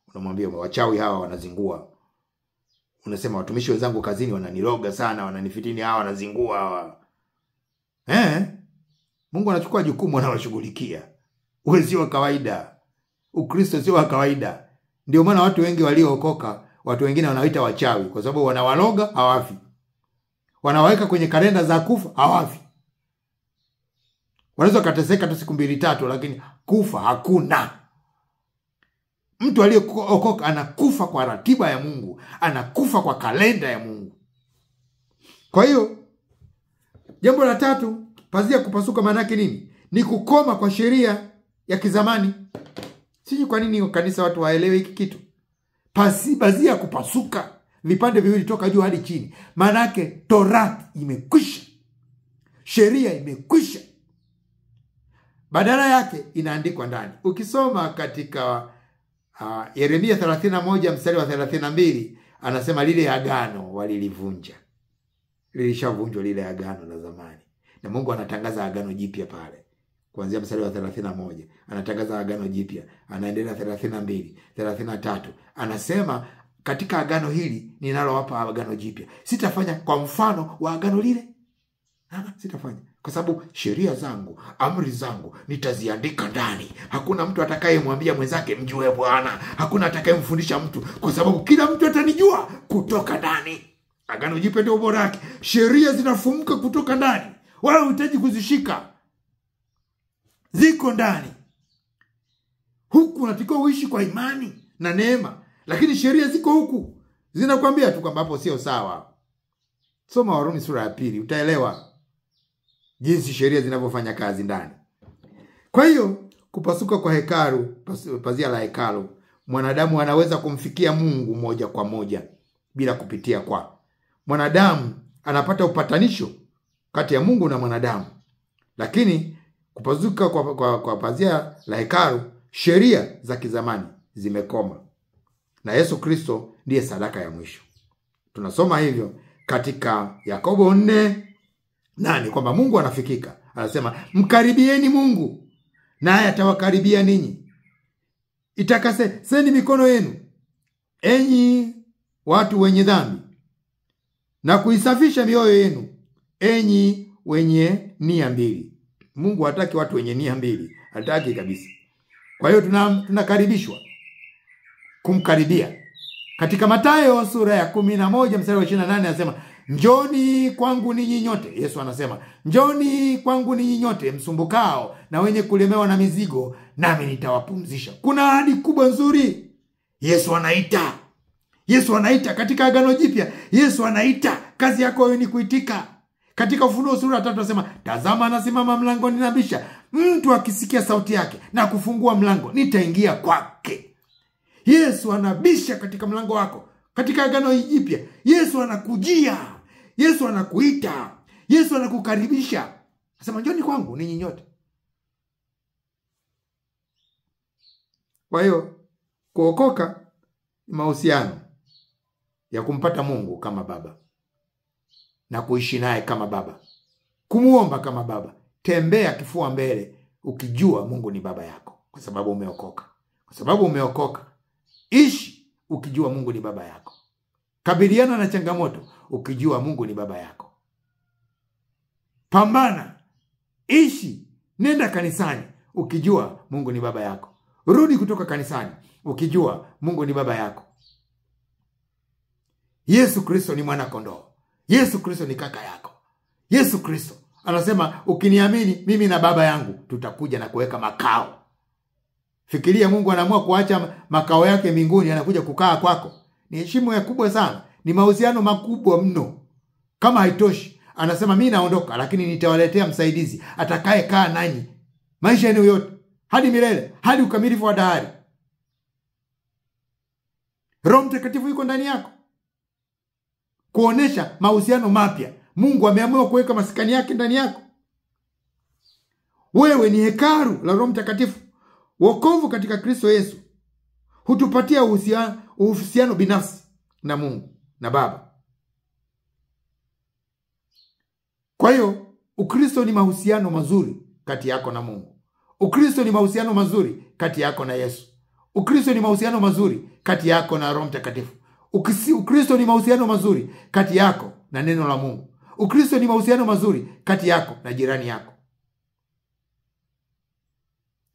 Unamwambia wachawi hawa wanazingua. Unasema watumishi wenzangu kazini wananiroga sana, wananifitini hawa wanazingua hawa. Mungu anachukua jukumu, anawashughulikia. Wewe sio wa kawaida. Ukristo sio wa kawaida. Ndio maana watu wengi waliookoka, watu wengine wanaita wachawi kwa sababu wanawaloga hawafi. Wanawaweka kwenye kalenda za kufa hawafi. Wanaweza kateseka tu siku 2-3 lakini kufa hakuna. Mtu aliyeokoka anakufa kwa ratiba ya Mungu, anakufa kwa kalenda ya Mungu. Kwa hiyo jambo la tatu, pazia kupasuka maana yake nini? Ni kukoma kwa sheria ya kizamani. Sijui kwa nini kanisa watu waelewe hiki kitu. Pazia kupasuka, vipande viwili toka juu hadi chini. Maana yake Torati imekwisha. Sheria imekwisha. Badala yake inaandikwa ndani. Ukisoma katika Yeremia 31 mstari wa 32, anasema lile agano walilivunja. Lilishavunjwa lile agano la zamani. Na Mungu anatangaza agano jipya pale. Kuanzia mstari wa 31, anatangaza agano jipya. Anaendelea 32, 33. Anasema katika agano hili ninalowapa agano jipya, sitafanya kwa mfano wa agano lile. Sitafanya. Kwa sababu sheria zangu, amri zangu nitaziandika ndani. Hakuna mtu atakayemwambia mwenzake mjue Bwana. Hakuna atakayemfundisha mtu, kwa sababu kila mtu atanijua kutoka ndani. Agano jipya ndio bora yake. Sheria zinafumuka kutoka ndani. Wala unahitaji kuzishika. Ziko ndani. Huku unatakiwa uishi kwa imani na neema, lakini sheria ziko huku. Zinakwambia tu kwamba hapo sio sawa. Soma Warumi sura ya 2 utaelewa jinsi sheria zinavyofanya kazi ndani. Kwa hiyo kupasuka kwa hekalu, pazia la hekalu, mwanadamu anaweza kumfikia Mungu moja kwa moja bila kupitia kwa. Mwanadamu anapata upatanisho kati ya Mungu na mwanadamu. Lakini kupasuka kwa pazia la hekalu, sheria za kizamani zimekoma. Na Yesu Kristo ndiye sadaka ya mwisho. Tunasoma hivyo katika Yakobo 4:8 kwamba Mungu anafikika. Anasema mkaribieni Mungu naye atawakaribia ninyi. Itakaseni mikono yenu enyi watu wenye dhambi, na kuisafisha mioyo yenu enyi wenye nia mbili. Mungu hataki watu wenye nia mbili, hataki kabisa. Kwa hiyo tunakaribishwa kumkaribia. Katika Mathayo sura ya 11 mstari wa 28 anasema njoni kwangu ninyi nyote. Yesu anasema njoni kwangu ninyi nyote msumbukao na wenye kulemewa na mizigo, nami nitawapumzisha. Kuna ahadi kubwa nzuri. Yesu anaita. Yesu anaita katika Agano Jipya. Yesu anaita, kazi yako wewe ni kuitika. Katika Ufunuo sura 3 anasema, tazama anasimama mlangoni nabisha, mtu akisikia sauti yake na kufungua mlango, nitaingia kwake. Yesu anabisha katika mlango wako. Katika Agano Jipya Yesu anakujia, Yesu anakuita, Yesu anakukaribisha. Anasema, njoni kwangu ninyi nyote. Kwa hiyo kuokoka ni mahusiano ya kumpata Mungu kama Baba na kuishi naye kama Baba, kumuomba kama Baba. Tembea kifua mbele ukijua Mungu ni Baba yako, kwa sababu umeokoka. Kwa sababu umeokoka, ishi ukijua Mungu ni Baba yako. Kabiliana na changamoto ukijua Mungu ni Baba yako. Pambana, ishi, nenda kanisani ukijua Mungu ni Baba yako. Rudi kutoka kanisani ukijua Mungu ni Baba yako. Yesu Kristo ni mwana kondoo. Yesu Kristo ni kaka yako. Yesu Kristo anasema, ukiniamini mimi na Baba yangu tutakuja na kuweka makao. Fikiria, Mungu anaamua kuacha makao yake mbinguni, anakuja kukaa kwako. Ni heshima kubwa sana, ni mahusiano makubwa mno. Kama haitoshi, anasema, mimi naondoka lakini nitawaletea msaidizi atakaye kaa nanyi maisha yenu yote hadi milele, hadi ukamilifu wa dahari. Roho Mtakatifu yuko ndani yako kuonesha mahusiano mapya. Mungu ameamua kuweka maskani yake ndani yako. Wewe ni hekalu la Roho Mtakatifu. Wokovu katika Kristo Yesu hutupatia uhusiano binafsi na Mungu na Baba. Kwa hiyo Ukristo ni mahusiano mazuri kati yako na Mungu. Ukristo ni mahusiano mazuri kati yako na Yesu. Ukristo ni mahusiano mazuri kati yako na Roho Mtakatifu. Ukristo ni mahusiano mazuri kati yako na neno la Mungu. Ukristo ni mahusiano mazuri kati yako na jirani yako.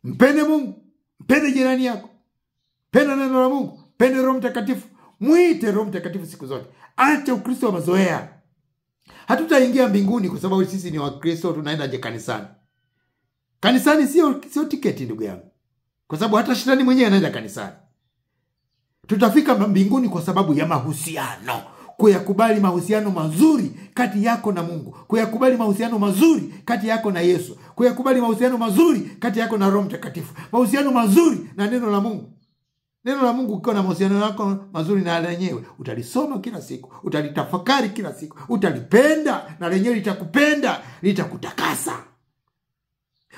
Mpende Mungu, mpende jirani yako, penda neno la Mungu, pende Roho Mtakatifu. Mwite Roho Mtakatifu siku zote. Acha Ukristo wa mazoea. Hatutaingia mbinguni kwa sababu sisi ni Wakristo tunaenda je kanisani. Kanisani sio tiketi ndugu yangu. Kwa sababu hata shetani mwenyewe anaenda kanisani. Tutafika mbinguni kwa sababu ya mahusiano. Kuyakubali mahusiano mazuri kati yako na Mungu. Kuyakubali mahusiano mazuri kati yako na Yesu. Kuyakubali mahusiano mazuri kati yako na Roho Mtakatifu. Mahusiano mazuri na neno la Mungu. Neno la Mungu ukiwa na mahusiano yako mazuri na lenyewe, utalisoma kila siku, utalitafakari kila siku, utalipenda na lenyewe litakupenda, litakutakasa.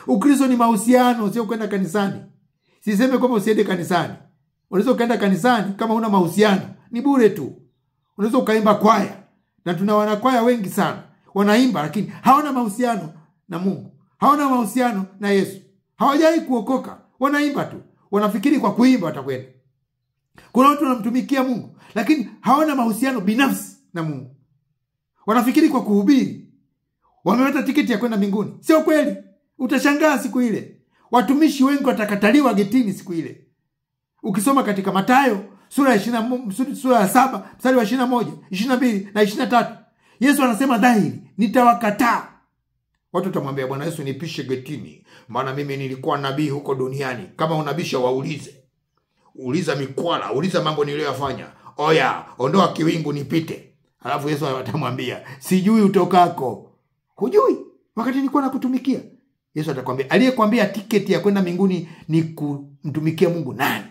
Ukristo ni mahusiano, sio kwenda kanisani. Siseme kwamba usiende kanisani. Unaweza ukaenda kanisani kama una mahusiano, ni bure tu. Unaweza ukaimba kwaya, na tuna wanakwaya wengi sana wanaimba lakini hawana mahusiano na Mungu, hawana mahusiano na Yesu, hawajai kuokoka, wanaimba tu, wanafikiri kwa kuimba watakwenda. Kuna watu wanamtumikia Mungu lakini hawana mahusiano binafsi na Mungu, wanafikiri kwa kuhubiri wamepata tiketi ya kwenda mbinguni. Sio kweli. Utashangaa siku ile watumishi wengi watakataliwa getini siku ile. Ukisoma katika Mathayo sura ya 7 mstari wa 21, 22 na 23, Yesu anasema dhahiri, nitawakataa. Watu watamwambia, Bwana Yesu, nipishe getini, maana mimi nilikuwa nabii huko duniani. Kama unabisha waulize. Uliza mikwala, uliza mambo niliyofanya. Oya, ondoa kiwingu nipite. Alafu Yesu atamwambia, sijui utokako. Hujui wakati nilikuwa nakutumikia. Yesu atakwambia, aliyekwambia tiketi ya kwenda mbinguni ni kumtumikia Mungu nani?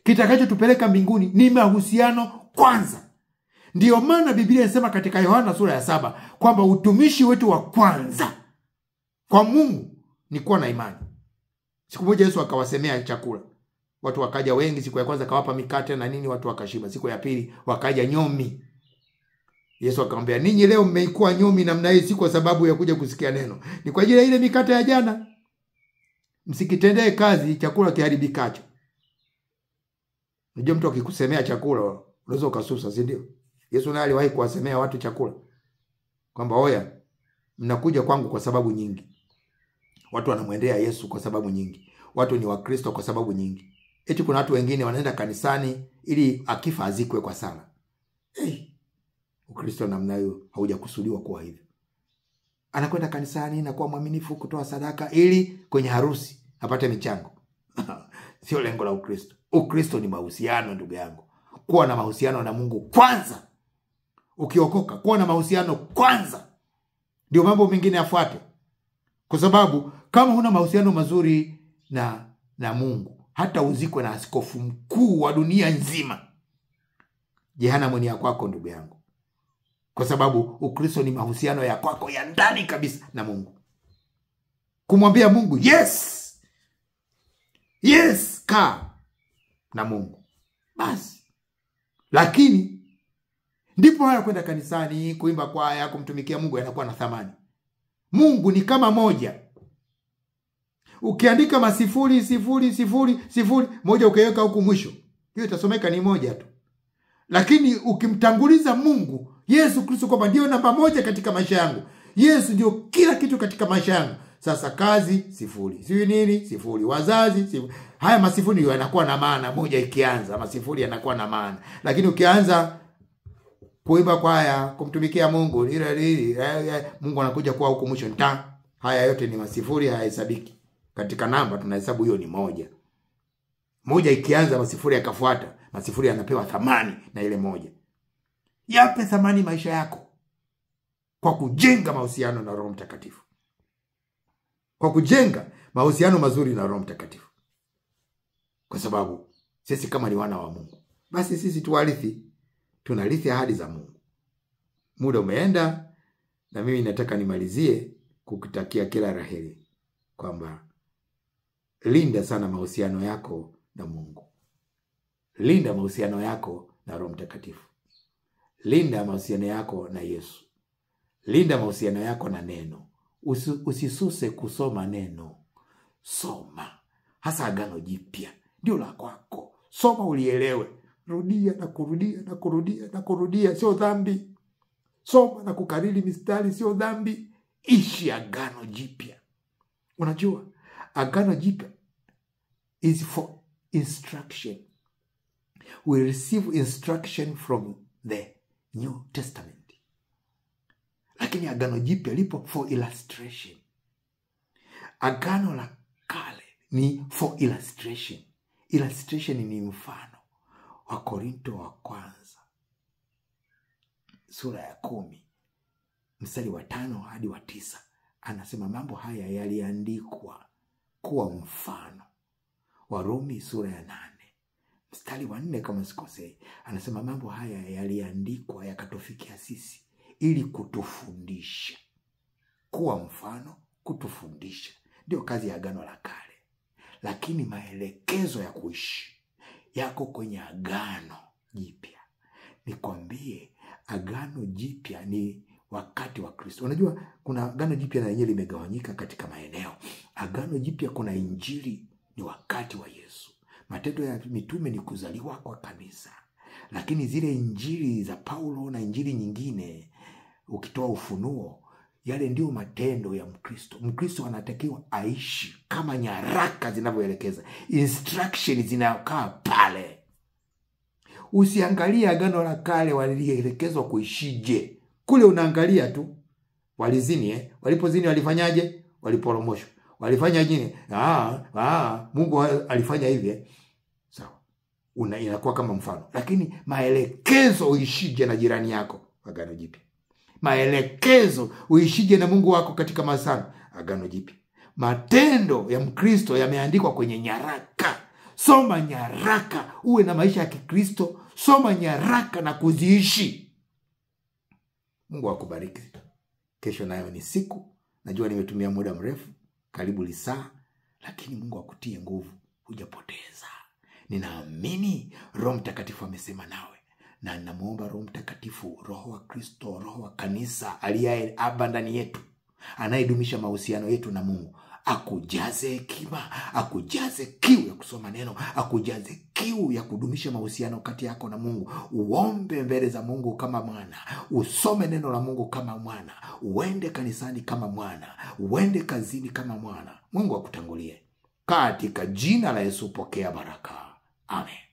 Kitakachotupeleka mbinguni ni mahusiano kwanza. Ndiyo maana Biblia inasema katika Yohana sura ya 7 kwamba utumishi wetu wa kwanza kwa Mungu ni kuwa na imani. Siku moja Yesu akawasemea chakula. Watu wakaja wengi, siku ya kwanza kawapa mikate na nini, watu wakashiba. Siku ya pili wakaja nyomi. Yesu akamwambia, ninyi leo mmeikuwa nyomi namna hii si kwa sababu ya kuja kusikia neno. Ni kwa ajili ya ile mikate ya jana. Msikitendee kazi chakula kiharibikacho. Unajua mtu akikusemea chakula unaweza ukasusa, si ndio? Yesu naye aliwahi kuwasemea watu chakula kwamba oya, mnakuja kwangu kwa sababu nyingi. Watu wanamwendea Yesu kwa sababu nyingi. Watu ni Wakristo kwa sababu nyingi. Eti kuna watu wengine wanaenda kanisani ili akifa azikwe kwa sala. Ukristo namna hiyo haujakusudiwa kuwa hivyo. Anakwenda kanisani na kuwa mwaminifu kutoa sadaka ili kwenye harusi apate michango. Sio lengo la Ukristo. Ukristo ni mahusiano ndugu yangu. kuwa na mahusiano na Mungu kwanza. Ukiokoka, kuwa na mahusiano kwanza, ndio mambo mengine yafuate. Kwa sababu kama huna mahusiano mazuri na Mungu, hata uzikwe na askofu mkuu wa dunia nzima, jehanamu ni ya kwako, ndugu yangu. Kwa sababu Ukristo ni mahusiano ya kwako ya ndani kabisa na Mungu. Kumwambia Mungu yes ka na Mungu basi. Lakini ndipo haya kwenda kanisani, kuimba kwaya, kumtumikia Mungu yanakuwa na thamani. Mungu ni kama moja. Ukiandika masifuri sifuri sifuri sifuri moja ukaweka huku mwisho, hiyo itasomeka ni moja tu. Lakini ukimtanguliza Mungu, Yesu Kristo, kwamba ndio namba moja katika maisha yangu, Yesu ndio kila kitu katika maisha yangu, sasa kazi sifuri, siwi nini sifuri, wazazi sifuri. Haya masifuri ndio yanakuwa na maana. Moja ikianza, masifuri yanakuwa na maana. Lakini ukianza kuimba kwaya, kumtumikia Mungu, Mungu anakuja kwa huko mwisho haya yote ni masifuri, hayahesabiki. Katika namba tunahesabu hiyo ni moja. Moja ikianza, masifuri yakafuata, masifuri yanapewa thamani na ile moja. Yape thamani maisha yako kwa kujenga mahusiano na Roho Mtakatifu. Kwa kujenga mahusiano mazuri na Roho Mtakatifu. Kwa sababu sisi kama ni wana wa Mungu, basi sisi tunarithi ahadi za Mungu. Muda umeenda, na mimi nataka nimalizie kukutakia kila laheri, kwamba linda sana mahusiano yako na Mungu. Linda mahusiano yako na Roho Mtakatifu. Linda mahusiano yako na Yesu. Linda mahusiano yako na neno. Usisuse kusoma neno. Soma. Hasa Agano Jipya ndio la kwako. Soma ulielewe. Rudia na kurudia na kurudia na kurudia, sio dhambi. Soma na kukariri mistari, sio dhambi. Ishi Agano Jipya. Unajua, Agano Jipya is for instruction. We receive instruction from the New Testament. Lakini Agano Jipya lipo for illustration. Agano la Kale ni for illustration. Illustration ni mfano. Wakorinto wa kwanza sura ya 10 mstari wa 5 hadi wa 9 anasema mambo haya yaliandikwa kuwa mfano. Warumi sura ya 8 mstari wa 4 kama sikosei, anasema mambo haya yaliandikwa yakatufikia sisi ili kutufundisha. Kuwa mfano, kutufundisha, ndio kazi ya Agano la Kale. Lakini maelekezo ya kuishi yako kwenye Agano Jipya. Nikwambie, Agano Jipya ni wakati wa Kristo. Unajua kuna Agano Jipya na yenyewe limegawanyika katika maeneo. Agano Jipya kuna Injili, ni wakati wa Yesu. Matendo ya Mitume ni kuzaliwa kwa kanisa. Lakini zile Injili za Paulo na Injili nyingine, ukitoa Ufunuo, yale ndio matendo ya Mkristo. Mkristo anatakiwa aishi kama nyaraka zinavyoelekeza. Instruction zinakaa pale. Usiangalie Agano la Kale walielekezwa kuishije. Kule unaangalia tu walizini, walipozini walifanyaje? Waliporomoshwa. Walifanya jini. Mungu alifanya hivi. Sawa. Inakuwa kama mfano. Lakini maelekezo uishije na jirani yako, Agano Jipya. Maelekezo uishije na Mungu wako katika masano, Agano Jipya. Matendo ya Mkristo yameandikwa kwenye nyaraka. Soma nyaraka, uwe na maisha ya Kikristo. Soma nyaraka na kuziishi. Mungu akubariki. Kesho nayo ni siku. Najua nimetumia muda mrefu, karibu lisaa, lakini Mungu akutie nguvu, hujapoteza. Ninaamini Roho Mtakatifu amesema nawe. Na ninamuomba Roho Mtakatifu, Roho wa Kristo, Roho wa kanisa aliye hapa ndani yetu, anayedumisha mahusiano yetu na Mungu, akujaze hekima, akujaze kiu ya kusoma neno, akujaze kiu ya kudumisha mahusiano kati yako na Mungu. Uombe mbele za Mungu kama mwana, usome neno la Mungu kama mwana, uende kanisani kama mwana, uende kazini kama mwana. Mungu akutangulie. Katika jina la Yesu pokea baraka. Amen.